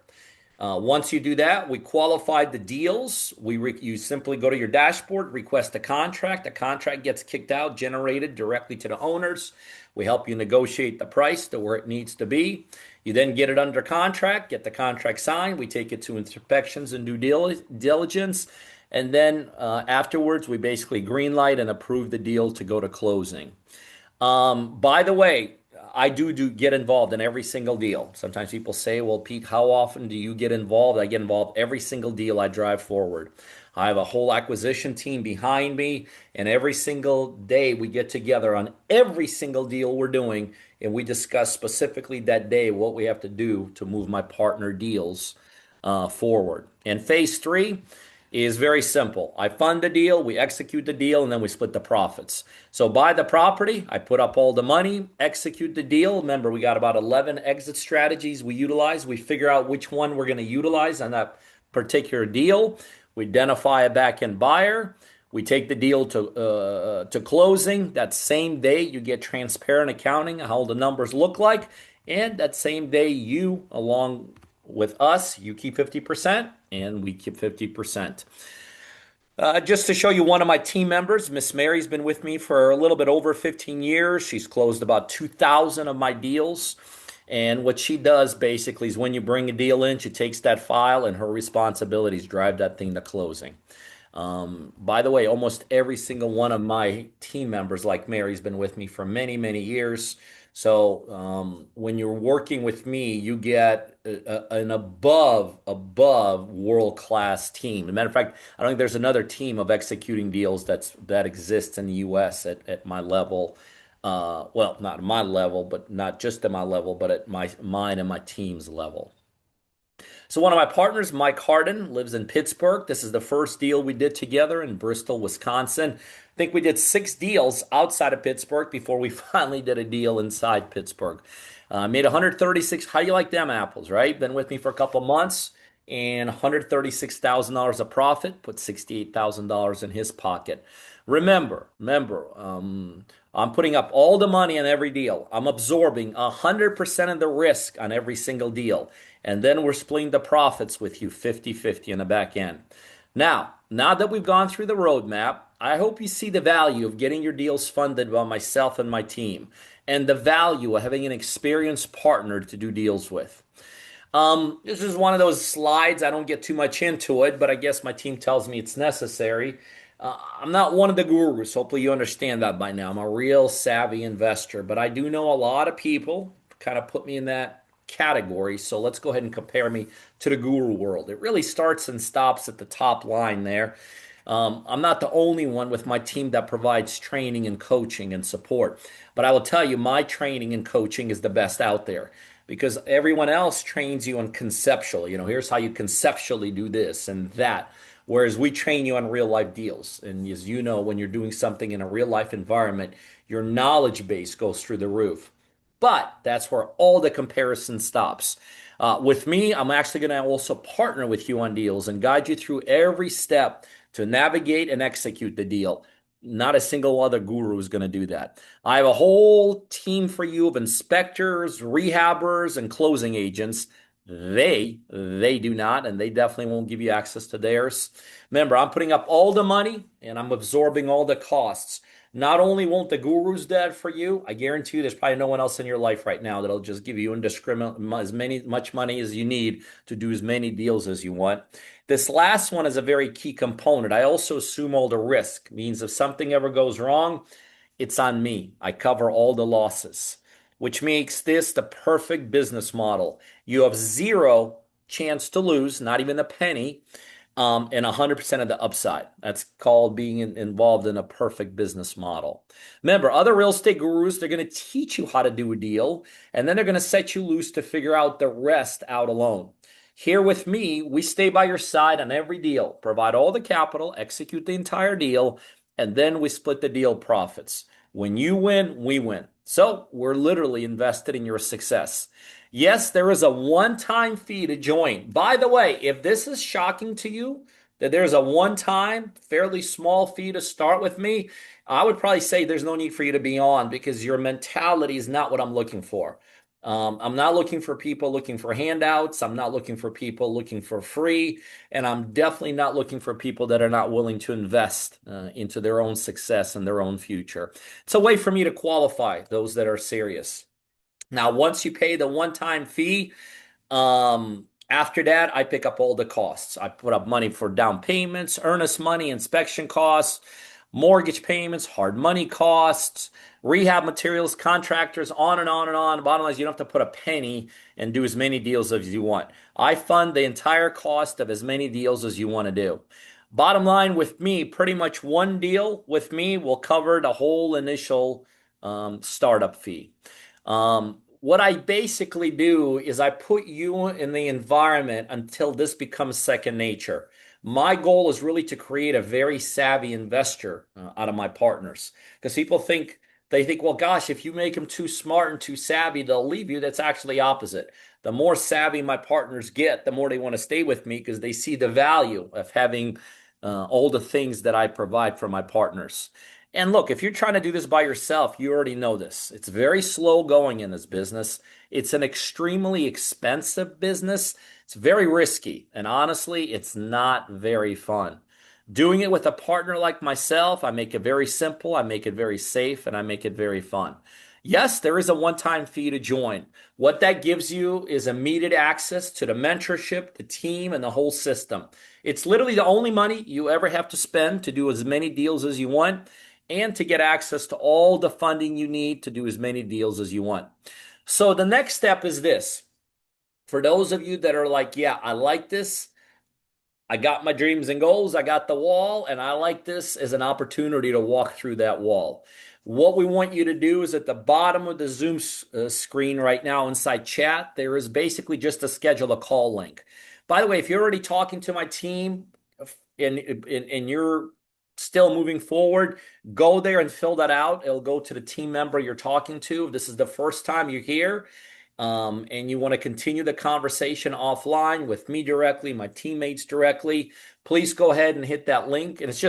Once you do that, we qualified the deals. You simply go to your dashboard, request a contract. The contract gets kicked out, generated directly to the owners. We help you negotiate the price to where it needs to be. You then get it under contract, get the contract signed. We take it to inspections and due diligence. And then afterwards, we basically greenlight and approve the deal to go to closing. By the way, I do get involved in every single deal. Sometimes people say, well, Pete, how often do you get involved? I get involved every single deal I drive forward. I have a whole acquisition team behind me, and every single day we get together on every single deal we're doing, and we discuss specifically that day what we have to do to move my partner deals forward. And phase three is very simple. I fund the deal, we execute the deal, and then we split the profits. So buy the property, I put up all the money, execute the deal. Remember, we got about 11 exit strategies we utilize. We figure out which one we're going to utilize on that particular deal. We identify a back-end buyer. We take the deal to closing. That same day, you get transparent accounting, how the numbers look like. And that same day, you, along with us, you keep 50% and we keep 50%. Just to show you one of my team members, Miss Mary's been with me for a little bit over 15 years. She's closed about 2,000 of my deals. And what she does basically is when you bring a deal in, she takes that file and her responsibilities drive that thing to closing. By the way, almost every single one of my team members, like Mary's been with me for many, many years. So when you're working with me, you get an above world class team. As a matter of fact, I don't think there's another team of executing deals that exists in the U.S. at my level. Well, not at my level, but not just at my level, but at mine and my team's level. So one of my partners, Mike Harden, lives in Pittsburgh. This is the first deal we did together in Bristol, Wisconsin. I think we did 6 deals outside of Pittsburgh before we finally did a deal inside Pittsburgh. Made 136. How do you like them apples, right? Been with me for a couple months and $136,000 of profit. Put $68,000 in his pocket. Remember, I'm putting up all the money on every deal. I'm absorbing 100% of the risk on every single deal. And then we're splitting the profits with you 50-50 in the back end. Now that we've gone through the roadmap, I hope you see the value of getting your deals funded by myself and my team, and the value of having an experienced partner to do deals with. This is one of those slides. I don't get too much into it, but I guess my team tells me it's necessary. I'm not one of the gurus. Hopefully, you understand that by now. I'm a real savvy investor, but I do know a lot of people kind of put me in that category. So let's go ahead and compare me to the guru world. It really starts and stops at the top line there. I'm not the only one with my team that provides training and coaching and support, but I will tell you, my training and coaching is the best out there because everyone else trains you on conceptual. Here's how you conceptually do this and that. Whereas we train you on real life deals. And as you know, when you're doing something in a real life environment, your knowledge base goes through the roof. But that's where all the comparison stops. With me, I'm actually going to also partner with you on deals and guide you through every step to navigate and execute the deal. Not a single other guru is going to do that. I have a whole team for you of inspectors, rehabbers, and closing agents. They do not, and they definitely won't give you access to theirs. Remember, I'm putting up all the money and I'm absorbing all the costs. Not only won't the gurus do that for you, I guarantee you there's probably no one else in your life right now that'll just give you indiscriminate much money as you need to do as many deals as you want. This last one is a very key component. I also assume all the risk, means if something ever goes wrong, it's on me. I cover all the losses, which makes this the perfect business model. You have zero chance to lose, not even a penny, and 100% of the upside. That's called being involved in a perfect business model. Remember, other real estate gurus, they're going to teach you how to do a deal, and then they're going to set you loose to figure out the rest out alone. Here with me, we stay by your side on every deal, provide all the capital, execute the entire deal, and then we split the deal profits. When you win, we win. So we're literally invested in your success. Yes, there is a one-time fee to join. By the way, if this is shocking to you, that there's a one-time, fairly small fee to start with me, I would probably say there's no need for you to be on because your mentality is not what I'm looking for. I'm not looking for people looking for handouts. I'm not looking for people looking for free. And I'm definitely not looking for people that are not willing to invest into their own success and their own future. It's a way for me to qualify those that are serious. Now, once you pay the one-time fee, after that, I pick up all the costs. I put up money for down payments, earnest money, inspection costs, mortgage payments, hard money costs, rehab materials, contractors, on and on and on. The bottom line is you don't have to put a penny and do as many deals as you want. I fund the entire cost of as many deals as you want to do. Bottom line with me, pretty much one deal with me will cover the whole initial startup fee. What I basically do is I put you in the environment until this becomes second nature. My goal is really to create a very savvy investor out of my partners because they think, well, gosh, if you make them too smart and too savvy, they'll leave you. That's actually opposite. The more savvy my partners get, the more they want to stay with me because they see the value of having all the things that I provide for my partners. And look, if you're trying to do this by yourself, you already know this. It's very slow going in this business. It's an extremely expensive business. It's very risky. And honestly, it's not very fun. Doing it with a partner like myself, I make it very simple, I make it very safe, and I make it very fun. Yes, there is a one-time fee to join. What that gives you is immediate access to the mentorship, the team, and the whole system. It's literally the only money you ever have to spend to do as many deals as you want and to get access to all the funding you need to do as many deals as you want. So the next step is this. For those of you that are like, yeah, I like this. I got my dreams and goals. I got the wall, and I like this as an opportunity to walk through that wall. What we want you to do is at the bottom of the Zoom screen right now inside chat, there is basically just a schedule a call link. By the way, if you're already talking to my team and you're still moving forward, go there and fill that out. It'll go to the team member you're talking to. If this is the first time you're here, and you want to continue the conversation offline with me directly, my teammates directly, please go ahead and hit that link. And it's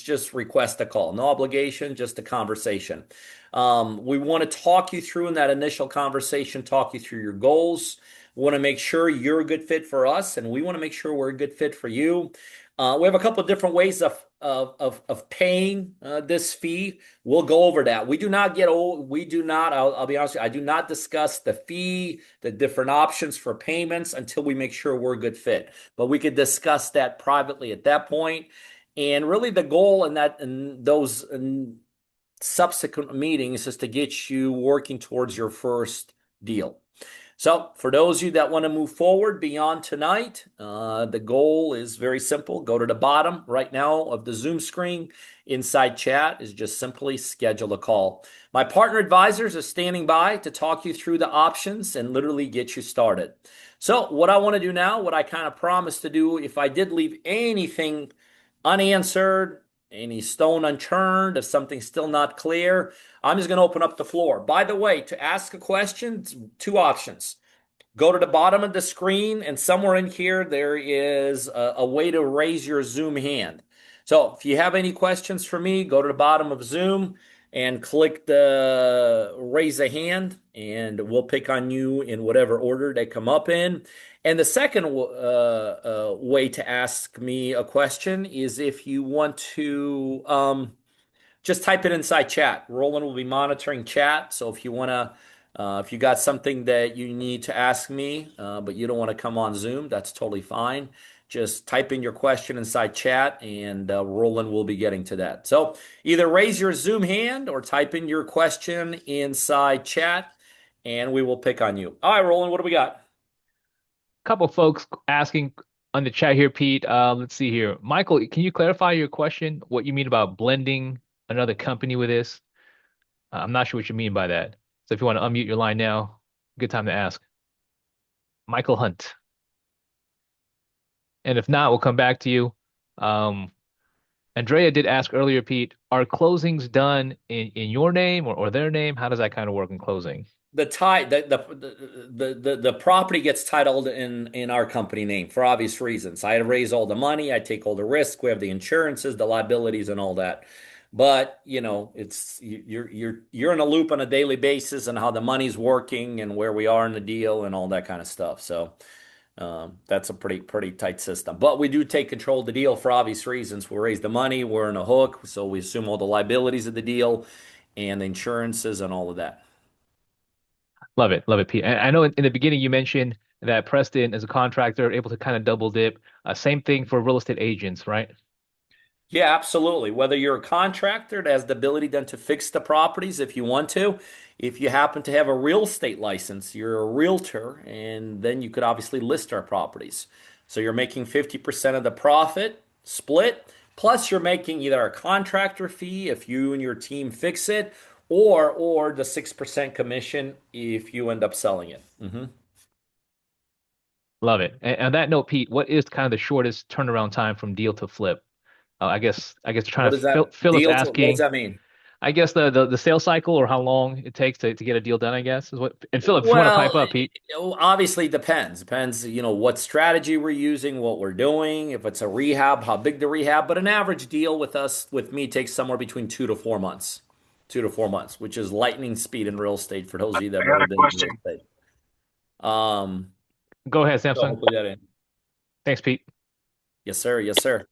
just request a call, no obligation, just a conversation. We want to talk you through in that initial conversation, talk you through your goals. We want to make sure you're a good fit for us, and we want to make sure we're a good fit for you. We have a couple of different ways of paying this fee. We'll go over that. We do not get old. We do not. I'll be honest with you, I do not discuss the fee, the different options for payments until we make sure we're a good fit. But we could discuss that privately at that point. And really, the goal in those subsequent meetings is to get you working towards your first deal. So, for those of you that want to move forward beyond tonight, the goal is very simple. Go to the bottom right now of the Zoom screen. Inside chat is just simply schedule a call. My partner advisors are standing by to talk you through the options and literally get you started. So, what I want to do now, what I kind of promised to do, if I did leave anything unanswered, any stone unturned, if something's still not clear, I'm just going to open up the floor. By the way, to ask a question, two options. Go to the bottom of the screen, and somewhere in here, there is a way to raise your Zoom hand. So if you have any questions for me, go to the bottom of Zoom and click the raise a hand, and we'll pick on you in whatever order they come up in. And the second way to ask me a question is if you want to just type it inside chat. Roland will be monitoring chat. So if you want to, if you got something that you need to ask me, but you don't want to come on Zoom, that's totally fine. Just type in your question inside chat and Roland will be getting to that. So either raise your Zoom hand or type in your question inside chat and we will pick on you. All right, Roland, what do we got? Couple folks asking on the chat here, Pete. Let's see here. Michael, can you clarify your question? What you mean about blending another company with this? I'm not sure what you mean by that. So if you want to unmute your line now, good time to ask. Michael Hunt. And if not, we'll come back to you. Um, Andrea did ask earlier, Pete, are closings done in your name or their name? How does that kind of work in closing? The property gets titled in our company name for obvious reasons. I raise all the money, I take all the risk, we have the insurances, the liabilities, and all that. But it's you're in a loop on a daily basis on how the money's working and where we are in the deal and all that kind of stuff. So that's a pretty tight system. But we do take control of the deal for obvious reasons. We raise the money, we're in a hook, so we assume all the liabilities of the deal and the insurances and all of that. Love it, Pete. And I know in the beginning you mentioned that Preston, as a contractor, able to kind of double dip. Same thing for real estate agents, right? Yeah, absolutely. Whether you're a contractor that has the ability then to fix the properties if you want to, if you happen to have a real estate license, you're a realtor, and then you could obviously list our properties. So you're making 50% of the profit split, plus you're making either a contractor fee if you and your team fix it, or the 6% commission if you end up selling it. Love it. And on that note, Pete, what is kind of the shortest turnaround time from deal to flip? I guess trying What to does that Philip's deal to, what does asking. that mean? I guess the sales cycle or how long it takes to get a deal done, I guess is what. And Philip, if you want to pipe Well, up, Pete. obviously it depends. Depends, what strategy we're using, what we're doing, if it's a rehab, how big the rehab. But an average deal with us, with me, takes somewhere between 2 to 4 months. 2 to 4 months, which is lightning speed in real estate for those of you that I have got ever a been in real question. estate. Um, Go ahead, so Samsung. hopefully that in. Thanks, Pete. Yes, sir. Yes, sir.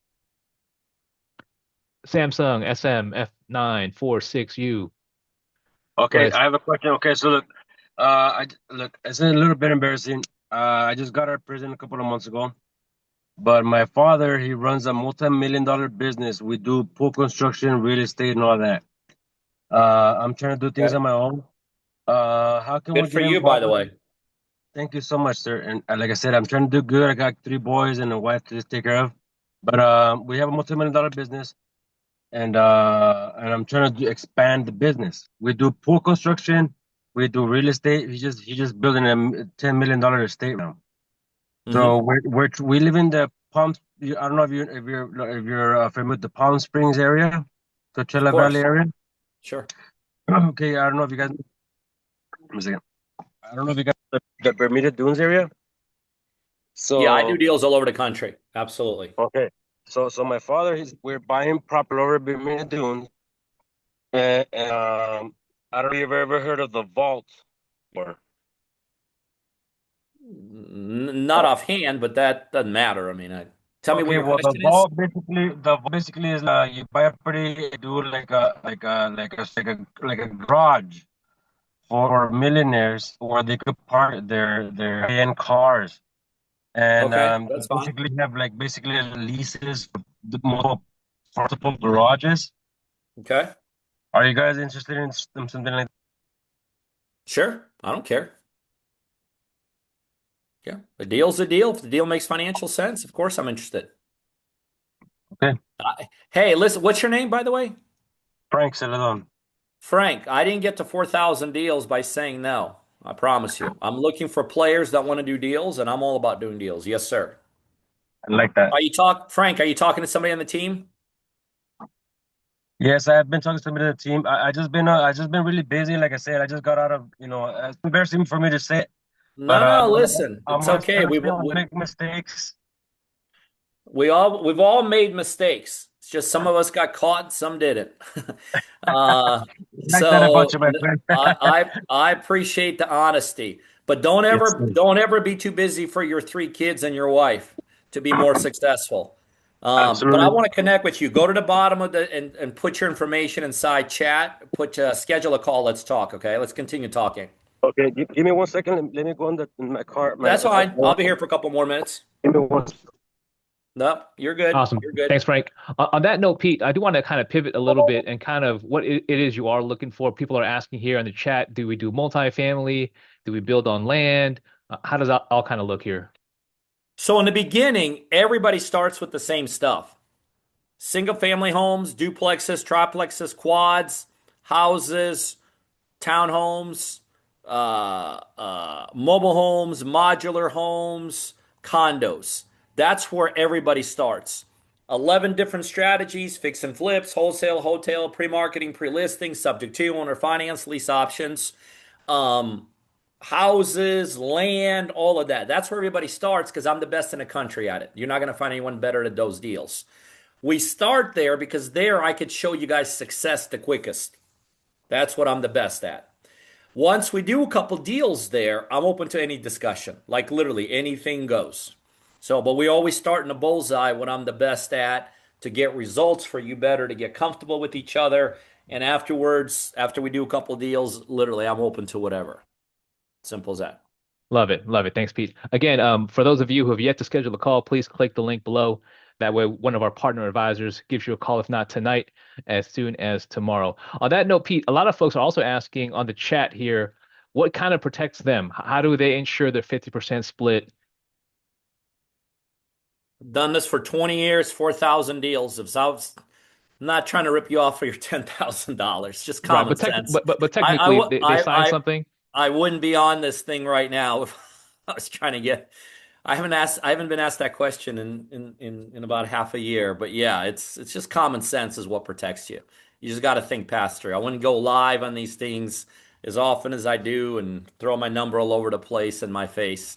Samsung SM F946U. Go Okay, ahead. I have a question. Okay, so look, look, it's a little bit embarrassing. I just got out of prison a couple of months ago, but my father, he runs a multi-million-dollar business. We do pool construction, real estate, and all that. I'm trying to do things Okay. on my own. How can we Good for get you, by involved the with? way. Thank you so much, sir. And like I said, I'm trying to do good. I got three boys and a wife to just take care of. But we have a multi-million-dollar business. And I'm trying to expand the business. We do pool construction, we do real estate. He just building a $10 million estate now. So Hmm. we live in the Palm. I don't know if you're familiar with the Palm Springs area, Of Coachella Valley course. area. Sure. Okay, I don't know if you guys. Give me a second. I don't know if you guys the Bermuda Dunes area. Yeah, I do So deals all over the country. Absolutely. okay, so my father, we're buying property over Bermuda Dunes, and I don't know if you've ever heard of the vault. Or Not offhand, but that doesn't matter. I mean, tell me what okay, your well, the question is. vault basically is you buy a pretty do like a garage for millionaires where they could park their high-end cars, and Okay, they that's fine. basically have like basically leases for the multiple garages. Okay. Are you guys interested in something like Sure. I don't care. Yeah. The deal's a deal. If the deal makes financial sense, of course I'm interested. that? Okay, Hey, listen, what's your name, by the way? Frank Celedon. Frank. I didn't get to 4,000 deals by saying no. I promise you. I'm looking for players that want to do deals, and I'm all about doing deals. Yes, sir. I like that. Frank, are you talking to somebody on the team? Yes, I've been talking to some of the team. I just been really busy. Like I said, I just got out of, it's embarrassing for me to say, but No, no, listen. I'm It's always okay. trying to still make mistakes. We've all made mistakes. It's just some of us got caught, some didn't. Uh, Like that about so you, my friend. I appreciate the honesty, but Yes, sir. don't ever be too busy for your three kids and your wife to be more successful. But I Absolutely. want to connect with you. Go to the bottom of the and put your information inside chat. Put schedule a call. Let's talk. Okay. Let's continue talking. Okay, give me 1 second. Let me go in my car. That's fine. I'll be here for a couple more minutes. Give me one. Nope. You're good. Awesome. You're good. Thanks, Frank. On that note, Pete, I do want to kind of pivot a little bit and kind of what it is you are looking for. People are asking here in the chat, do we do multifamily? Do we build on land? How does that all kind of look here? So in the beginning, everybody starts with the same stuff. Single family homes, duplexes, triplexes, quads, houses, townhomes, mobile homes, modular homes, condos. That's where everybody starts. 11 different strategies: fix and flips, wholesale, hotel, pre-marketing, pre-listing, subject to owner finance, lease options, um, houses, land, all of that. That's where everybody starts because I'm the best in the country at it. You're not going to find anyone better at those deals. We start there because there I could show you guys success the quickest. That's what I'm the best at. Once we do a couple deals there, I'm open to any discussion. Like literally anything goes. So, but we always start in the bullseye what I'm the best at to get results for you better, to get comfortable with each other. And afterwards, after we do a couple deals, literally I'm open to whatever. Simple as that. Love it. Love it. Thanks, Pete. Again, for those of you who have yet to schedule a call, please click the link below. That way, one of our partner advisors gives you a call, if not tonight, as soon as tomorrow. On that note, Pete, a lot of folks are also asking on the chat here, what kind of protects them? How do they ensure their 50% split? Done this for 20 years, 4,000 deals. If I was I'm not trying to rip you off for your $10,000, just Right, common sense. but I, I, technically, w- they I, sign I, something. I wouldn't be on this thing right now if I was trying to get. I haven't been asked that question in about half a year. But yeah, it's just common sense is what protects you. You just got to think past through. I wouldn't go live on these things as often as I do and throw my number all over the place in my face.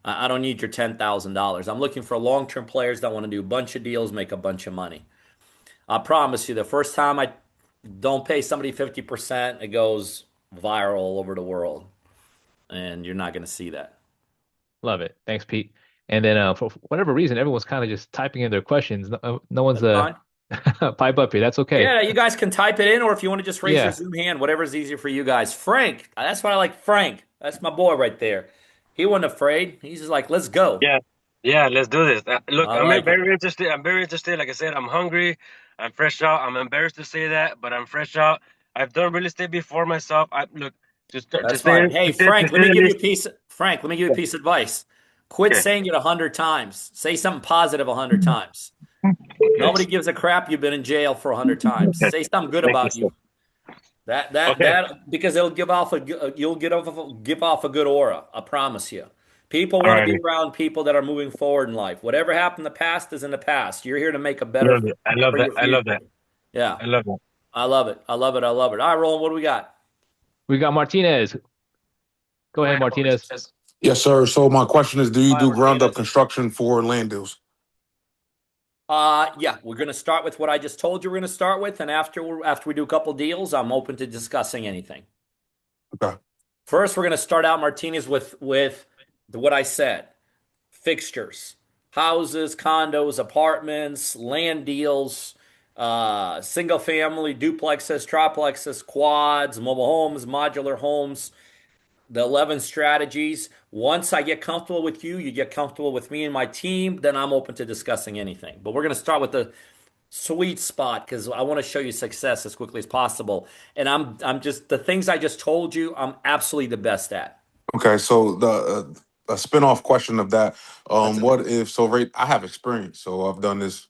I don't need your $10,000. I'm looking for long-term players that want to do a bunch of deals, make a bunch of money. I promise you, the first time I don't pay somebody 50%, it goes viral all over the world. And you're not going to see that. Love it. Thanks, Pete. And then for whatever reason, everyone's kind of just typing in their questions. No one's That's fine. pipe up here. That's okay. Yeah, you guys can type it in, or if you want to just raise your Yeah. Zoom hand, whatever's easier for you guys. Frank, that's what I like. Frank, that's my boy right there. He wasn't afraid. He's just like, let's go. Yeah, yeah, let's do this. Look, I like it. very interested. I'm very interested. Like I said, I'm hungry. I'm fresh out. I'm embarrassed to say that, but I'm fresh out. I've done real estate before myself. I look to That's say fine. Hey, to Frank, say the least. Frank, let me give you a piece of advice. Quit Okay. saying it 100 times. Say something positive 100 times. Nobody gives a crap you've been in jail for 100 times. Okay. Say something good Thank you, about sir. you. Okay. Because it'll give off you'll give off a good aura. I promise you. People All want to be righty. around people that are moving forward in life. Whatever happened in the past is in the past. You're here to make a better Love it. I love for that. your I love future. that. Yeah, I love that. I love it. I love it. I love it. All right, Roland, what do we got? We got Martinez. Go ahead, Martinez. Yes, sir. So my question is, do you do ground up construction for land deals? Yeah, we're gonna start with what I just told you. We're gonna start with, and after we do a couple deals, I'm open to discussing anything. Okay. First, we're gonna start out Martinez with what I said: fixtures, houses, condos, apartments, land deals, single family, duplexes, triplexes, quads, mobile homes, modular homes, the 11 strategies. Once I get comfortable with you, you get comfortable with me and my team, then I'm open to discussing anything. But we're going to start with the sweet spot because I want to show you success as quickly as possible. And I'm just the things I just told you, I'm absolutely the best at. Okay. So the a spin-off question of that, That's it. what if so right I have experience. So I've done this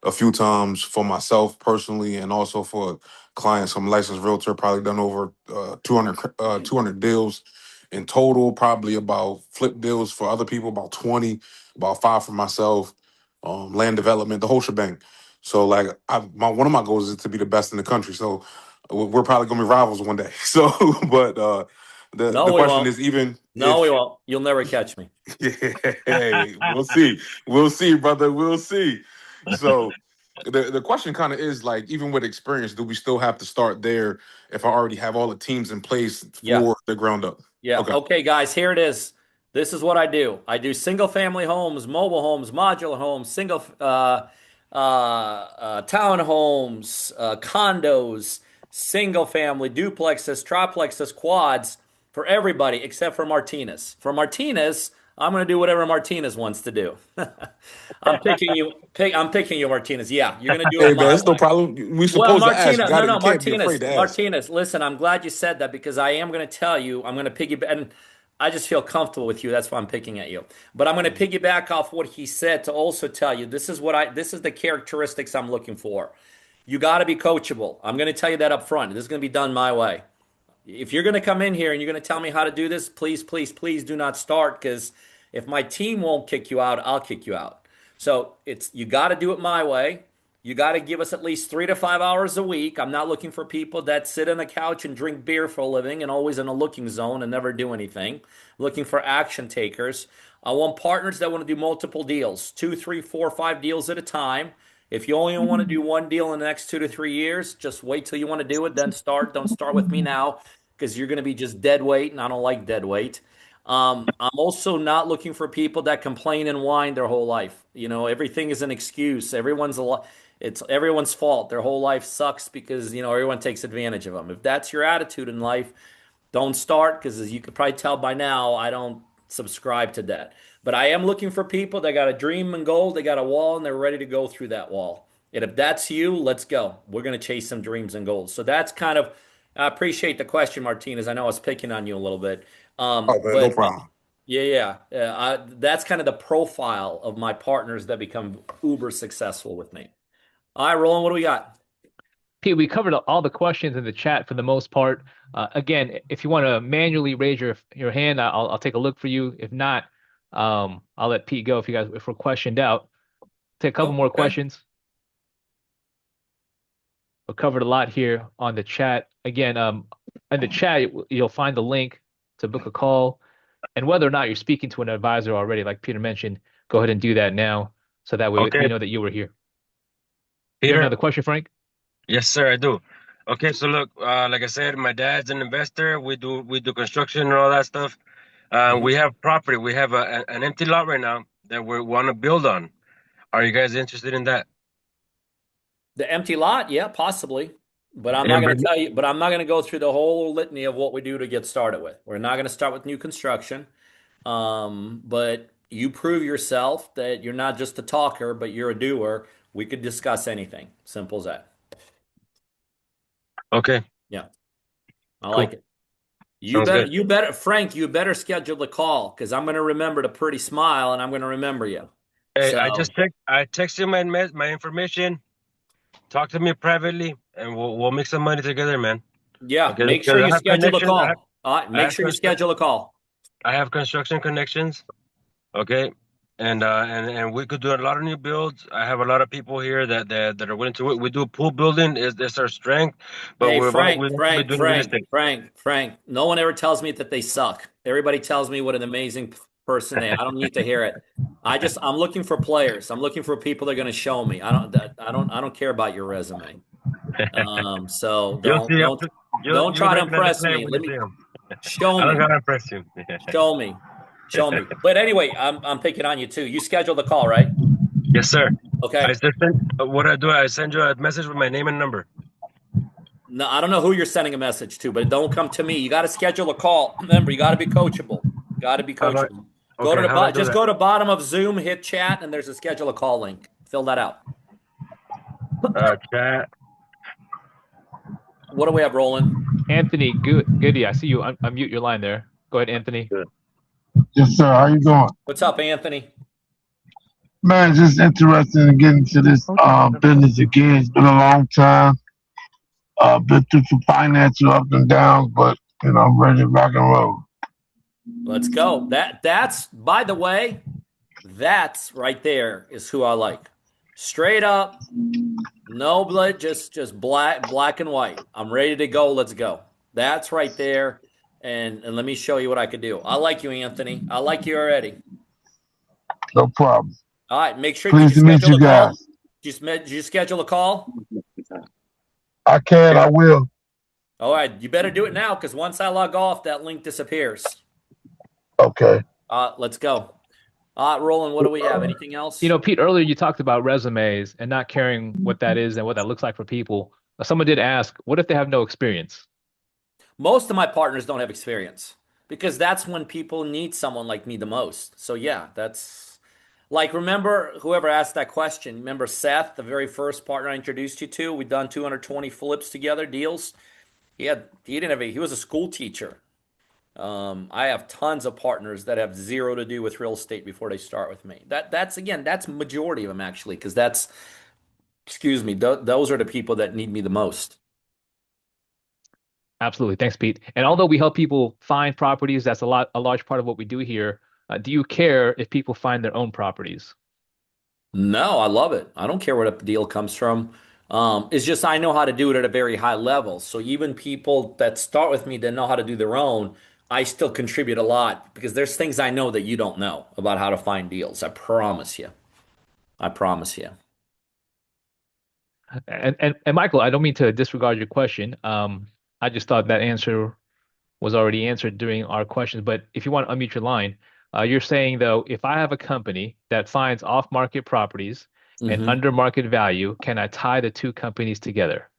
a few times for myself personally and also for clients. I'm a licensed realtor, probably done over 200 deals in total, probably about flip deals for other people, about 20, about five for myself, land development, the whole shebang. So like one of my goals is to be the best in the country. So we're probably gonna be rivals one day. So but the No, we question won't. is even No, we if won't. You'll never catch me. hey, we'll see. We'll see, brother. We'll see. So the question kind of is like, even with experience, do we still have to start there if I already have all the teams in place Yeah. for the ground up? Yeah. Okay. Okay, guys, here it is. This is what I do. I do single family homes, mobile homes, modular homes, single townhomes, condos, single family, duplexes, triplexes, quads for everybody except for Martinez. For Martinez, I'm going to do whatever Martinez wants to do. I'm picking you. I'm picking you, Martinez. Yeah, you're going to do it Hey man, my it's no way. problem. We Well, supposed to ask. You Martinez, got no, it. You no, can't be afraid Martinez, to ask. Martinez. Listen, I'm glad you said that because I am going to tell you. I'm going to piggyback, and I just feel comfortable with you. That's why I'm picking at you. But I'm going to piggyback off what he said to also tell you this is the characteristics I'm looking for. You got to be coachable. I'm going to tell you that up front. This is going to be done my way. If you're going to come in here and you're going to tell me how to do this, please, please, please do not start because if my team won't kick you out, I'll kick you out. So it's you got to do it my way. You got to give us at least 3 to 5 hours a week. I'm not looking for people that sit on the couch and drink beer for a living and always in a looking zone and never do anything. I'm looking for action takers. I want partners that want to do multiple deals, two, three, four, 5 deals at a time. If you only want to do one deal in the next 2 to 3 years, just wait till you want to do it, then start. Don't start with me now because you're going to be just dead weight, and I don't like dead weight. I'm also not looking for people that complain and whine their whole life. Everything is an excuse. It's everyone's fault. Their whole life sucks because everyone takes advantage of them. If that's your attitude in life, don't start because as you could probably tell by now, I don't subscribe to that. But I am looking for people that got a dream and goal, they got a wall, and they're ready to go through that wall. And if that's you, let's go. We're going to chase some dreams and goals. So that's kind of, I appreciate the question, Martinez. I know I was picking on you a little bit. Oh man, no But problem. yeah, yeah. That's kind of the profile of my partners that become uber successful with me. All right, Roland, what do we got? Pete, we covered all the questions in the chat for the most part. Again, if you want to manually raise your hand, I'll take a look for you. If not, I'll let Pete go if we're questioned out. Take a couple Oh, more okay. questions. We covered a lot here on the chat. Again, in the chat you'll find the link to book a call, and whether or not you're speaking to an advisor already, like Peter mentioned, go ahead and do that now, so that way we Okay, know that you were here. You have Peter. another question, Frank? Yes, sir, I do. Okay, so look, like I said, my dad's an investor. We do construction and all that stuff. Mhm. We have property. We have an empty lot right now that we want to build on. Are you guys interested in that? The empty lot, yeah, possibly. But I'm not And going to tell you, but I'm not going to go through the whole litany of what we do to get started with. We're not going to start with new construction. But you prove yourself that you're not just a talker, but you're a doer. We could discuss anything. Simple as that. okay, Yeah, I cool. like it. Sounds good. Frank, you better schedule the call because I'm going to remember the pretty smile and I'm going to remember you. Hey, So, I text you my information. Talk to me privately, and we'll make some money together, man. yeah, Okay, make sure because you I have schedule a connections. call. All right, I make have sure you schedule a call. I have construction connections. Okay. And we could do a lot of new builds. I have a lot of people here that are willing to. We do pool building is our strength, but Hey, we'd Frank, also be Frank, doing real Frank, estate. Frank, Frank. No one ever tells me that they suck. Everybody tells me what an amazing person they are. I don't need to hear it. I'm looking for players. I'm looking for people that are going to show me. I don't care about your resume. So You'll don't see. don't don't You'll try to recognize the impress player me. when Let you see me him. show I don't me, gotta impress you. show me, show me. But anyway, I'm picking on you too. You scheduled the call, right? Yes, sir. I Okay. just send, what I do, I send you a message with my name and number. No, I don't know who you're sending a message to, but don't come to me. You got to schedule a call. Remember, you got to be coachable. Got to be How do I? coachable. Okay, how do I do Just that? go to bottom of Zoom, hit chat, and there's a schedule a call link. Fill that out. Chat. What do we have rolling? Anthony, goody. I see you. Unmute your line there. Go ahead, Anthony. Good. Yes, sir. How you doing? What's up, Anthony? Man, just interested in getting to this business again. It's been a long time. Been through some financial ups and downs, but I'm ready to rock and roll. Let's go. That's by the way, that's right there is who I like. Straight up, no blood, just black and white. I'm ready to go. Let's go. That's right there. And let me show you what I could do. I like you, Anthony. I like you already. No problem. All right, make sure. Did you Pleased to meet schedule you a call? guys. Did you schedule a call? I can. I will. All right, you better do it now because once I log off, that link disappears. Okay. Let's go. Roland, what do we have? Anything else? Pete, earlier you talked about resumes and not caring what that is and what that looks like for people. Someone did ask, what if they have no experience? Most of my partners don't have experience because that's when people need someone like me the most. So yeah, that's like remember whoever asked that question. Remember Seth, the very first partner I introduced you to? We've done 220 flips together, deals. He was a school teacher. I have tons of partners that have zero to do with real estate before they start with me. That's majority of them actually, because that's excuse me, those are the people that need me the most. Absolutely. Thanks, Pete. And although we help people find properties, that's a large part of what we do here. Do you care if people find their own properties? No, I love it. I don't care where the deal comes from. It's just I know how to do it at a very high level. So even people that start with me that know how to do their own, I still contribute a lot because there's things I know that you don't know about how to find deals. I promise you. I promise you. And Michael, I don't mean to disregard your question. I just thought that answer was already answered during our questions. But if you want to unmute your line, you're saying though, if I have a company that finds off-market properties and Hmm. under market value, can I tie the two companies together?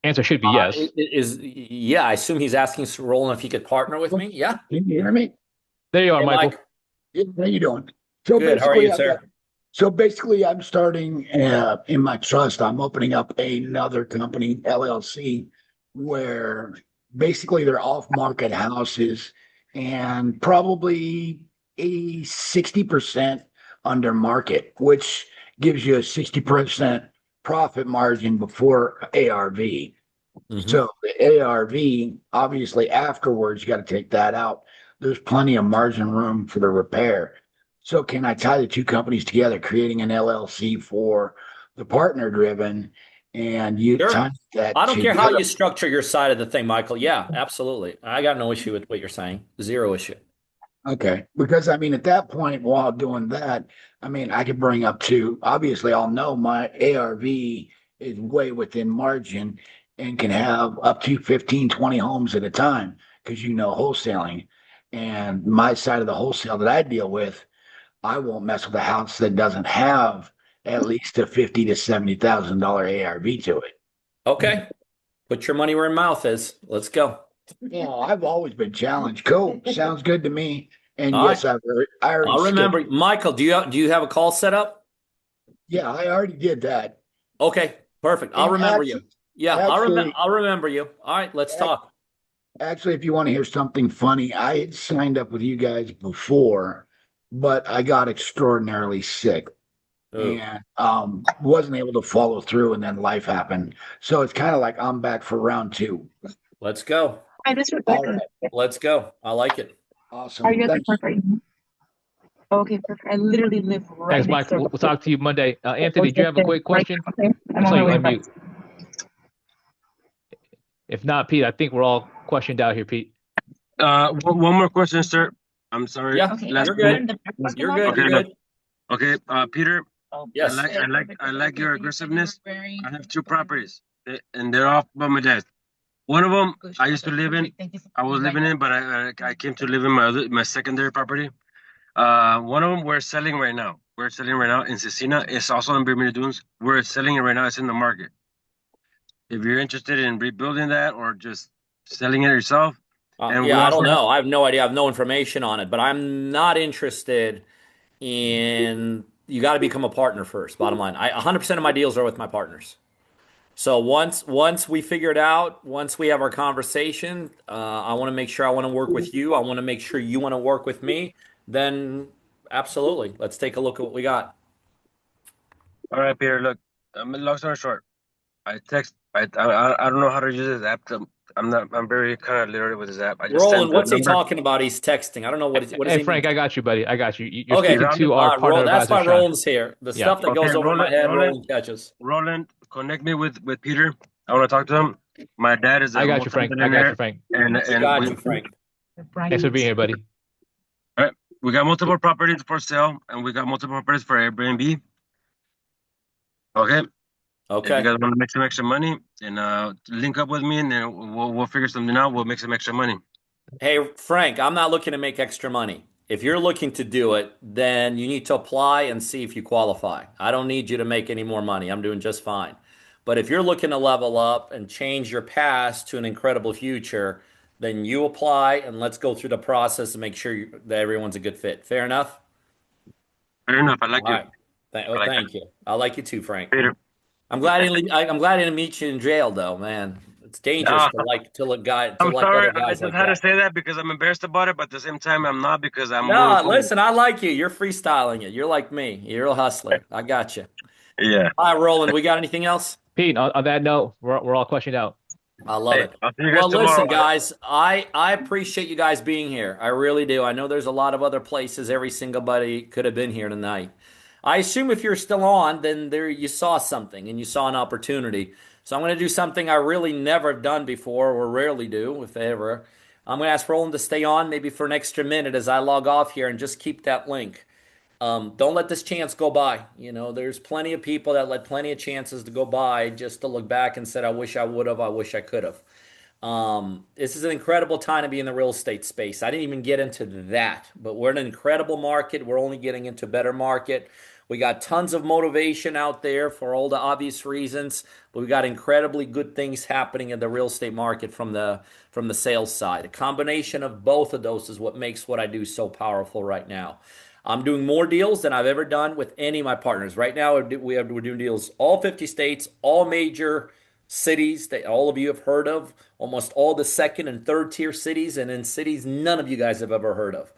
Answer should be yes. Yeah, I assume he's asking Roland if he could partner with me. Yeah. Can you hear me? There you are, Hey, Mike. Michael. Yeah, how you doing? So Good. How are you, basically, I've got. sir? So basically, I'm starting in my trust. I'm opening up another company, LLC, where basically they're off-market houses and probably 60% under market, which gives you a 60% profit margin before ARV. Hmm. So the ARV, obviously afterwards, you got to take that out. There's plenty of margin room for the repair. So can I tie the two companies together, creating an LLC for the partner driven and you Sure. tie that I don't care how together? you structure your side of the thing, Michael. Yeah, absolutely. I got no issue with what you're saying. Zero issue. Okay. Because I mean, at that point, while doing that, I mean, I could bring up to obviously I'll know my ARV is way within margin and can have up to 15, 20 homes at a time because wholesaling. And my side of the wholesale that I deal with, I won't mess with a house that doesn't have at least a 50 to $70,000 ARV to it. Okay. Put your money where your mouth is. Let's go. I've always been challenged. Cool. Sounds good to me. And All right. yes, I already I'll remember. scheduled. Michael, do you have a call set up? Yeah, I already did that. Okay, perfect. I'll And remember you. Yeah, actually, I'll remember you. All right, let's ac- talk. actually, if you want to hear something funny, I had signed up with you guys before, but I got extraordinarily sick Ooh, and wasn't able to follow through, and then life happened. So it's kind of like I'm back for round two. let's go. Hi, this is All Rebecca. right, Let's go. I like it. Are awesome. you at the Thanks. park right now? Okay, perfect. I literally live right Thanks, next Mike. door. We'll talk to you Monday. I Anthony, was do you just have a there quick right question? now. Okay, I'm I saw on my you way back. unmute. If not, Pete, I think we're all questioned out here, Pete. One more question, sir. I'm sorry. Yeah, Okay, Last you're we're minute. in good. the back parking You're lot. good. Okay, You're look. good. Okay, Peter. Oh, I Yes. like, okay, I like, perfect. I like Okay, your so you said you were aggressiveness. wearing. I have two properties, and they're off by my desk. One of them Good. I used to Okay, live in. perfect. Thank you so I much. was Bye. living in, but I came to live in my secondary property. One of them we're selling right now. We're selling right now in Cecina. It's also in Bermuda Dunes. We're selling it right now. It's in the market. If you're interested in rebuilding that or just selling it yourself, and we Yeah, I don't also have, know. I have no idea. I have no information on it, but I'm not interested in. You got to become a partner first. Bottom line, 100% of my deals are with my partners. So once we figure it out, once we have our conversation, I want to make sure I want to work with you. I want to make sure you want to work with me. Then absolutely, let's take a look at what we got. all right, Peter. Look, long story short, I don't know how to use this app. I'm very kind of literate with this app. I just sent Roland, the what's he number. talking about? He's texting. I don't know what does Hey, he mean? Frank, I got you, buddy. I got you. You're Is Okay, speaking on the to our partner That's advisor, why Sean. Roland's here. The Yeah. stuff that okay, goes over my head, Roland, Roland catches. Roland, connect me with Peter. I want to talk to him. My dad is I a got you, Frank. I got you, multimillionaire, Frank. We and got you, Frank. Thanks for being here, buddy. all right, we got multiple properties for sale, and we got multiple properties for Airbnb. Okay, if you Okay. guys want to make some extra money, and link up with me, and then we'll figure something out. We'll make some extra money. Hey, Frank, I'm not looking to make extra money. If you're looking to do it, then you need to apply and see if you qualify. I don't need you to make any more money. I'm doing just fine. But if you're looking to level up and change your past to an incredible future, then you apply and let's go through the process and make sure that everyone's a good fit. Fair enough? Fair enough. I All like you. right. I like that. Thank you. I like you too, Frank. Peter. I'm glad I didn't meet you in jail, though, man. It's dangerous No, to I'm like sorry. other I guys just like had to that. say that because I'm embarrassed about it, but at the same time, I'm not because I'm moving No, forward. listen, I like you. You're freestyling it. You're like me. You're a hustler. I got you. Yeah. All right, Roland, we got anything else? Pete, on that note, we're all questioned out. I love Hey, it. I'll see you guys Well, tomorrow. listen, guys, I appreciate you guys being here. I really do. I know there's a lot of other places every single buddy could have been here tonight. I assume if you're still on, then there you saw something and you saw an opportunity. So I'm going to do something I really never have done before or rarely do, if ever. I'm going to ask Roland to stay on maybe for an extra minute as I log off here and just keep that link. Don't let this chance go by. You know, there's plenty of people that let plenty of chances to go by just to look back and said, I wish I would have, I wish I could have. This is an incredible time to be in the real estate space. I didn't even get into that, but we're in an incredible market. We're only getting into a better market. We got tons of motivation out there for all the obvious reasons, but we got incredibly good things happening in the real estate market from the sales side. A combination of both of those is what makes what I do so powerful right now. I'm doing more deals than I've ever done with any of my partners. Right now, we're doing deals all 50 states, all major cities that all of you have heard of, almost all the second and third tier cities, and in cities none of you guys have ever heard of.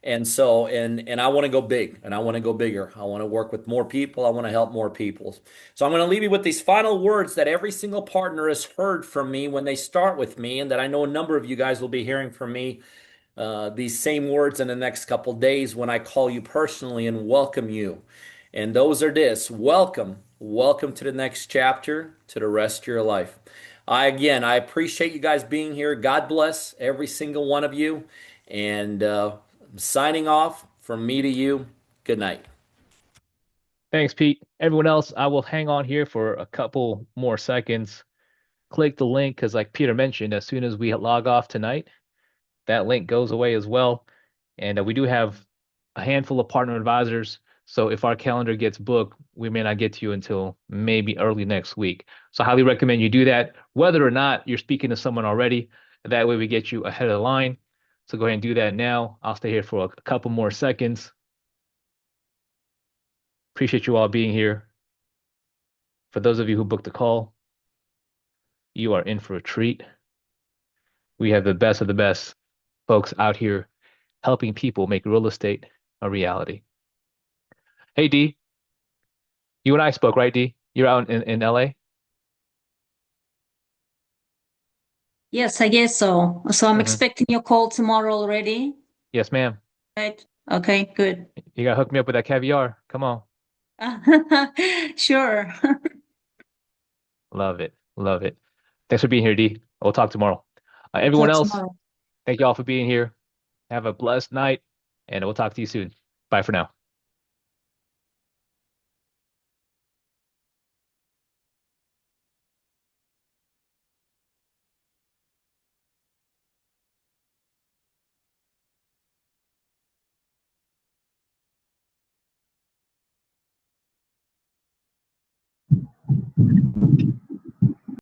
And I want to go big and I want to go bigger. I want to work with more people. I want to help more people. So I'm going to leave you with these final words that every single partner has heard from me when they start with me, and that I know a number of you guys will be hearing from me these same words in the next couple days when I call you personally and welcome you. And those are this: welcome to the next chapter, to the rest of your life. I appreciate you guys being here. God bless every single one of you. And I'm signing off from me to you. Good night. Thanks, Pete. Everyone else, I will hang on here for a couple more seconds. Click the link because, like Peter mentioned, as soon as we log off tonight, that link goes away as well. And we do have a handful of partner advisors. So if our calendar gets booked, we may not get to you until maybe early next week. So I highly recommend you do that, whether or not you're speaking to someone already. That way we get you ahead of the line. So go ahead and do that now. I'll stay here for a couple more seconds. Appreciate you all being here. For those of you who booked the call, you are in for a treat. We have the best of the best folks out here helping people make real estate a reality. Hey, D, you and I spoke, right, D? You're out in LA? Yes, I guess so. So I'm Hmm. expecting your call tomorrow already, Yes, ma'am. right? Okay, good. You gotta hook me up with that caviar. Come on. Sure. Love it. Love it. Thanks for being here, D. We'll talk tomorrow. Everyone Talk else, tomorrow. thank you all for being here. Have a blessed night, and we'll talk to you soon. Bye for now.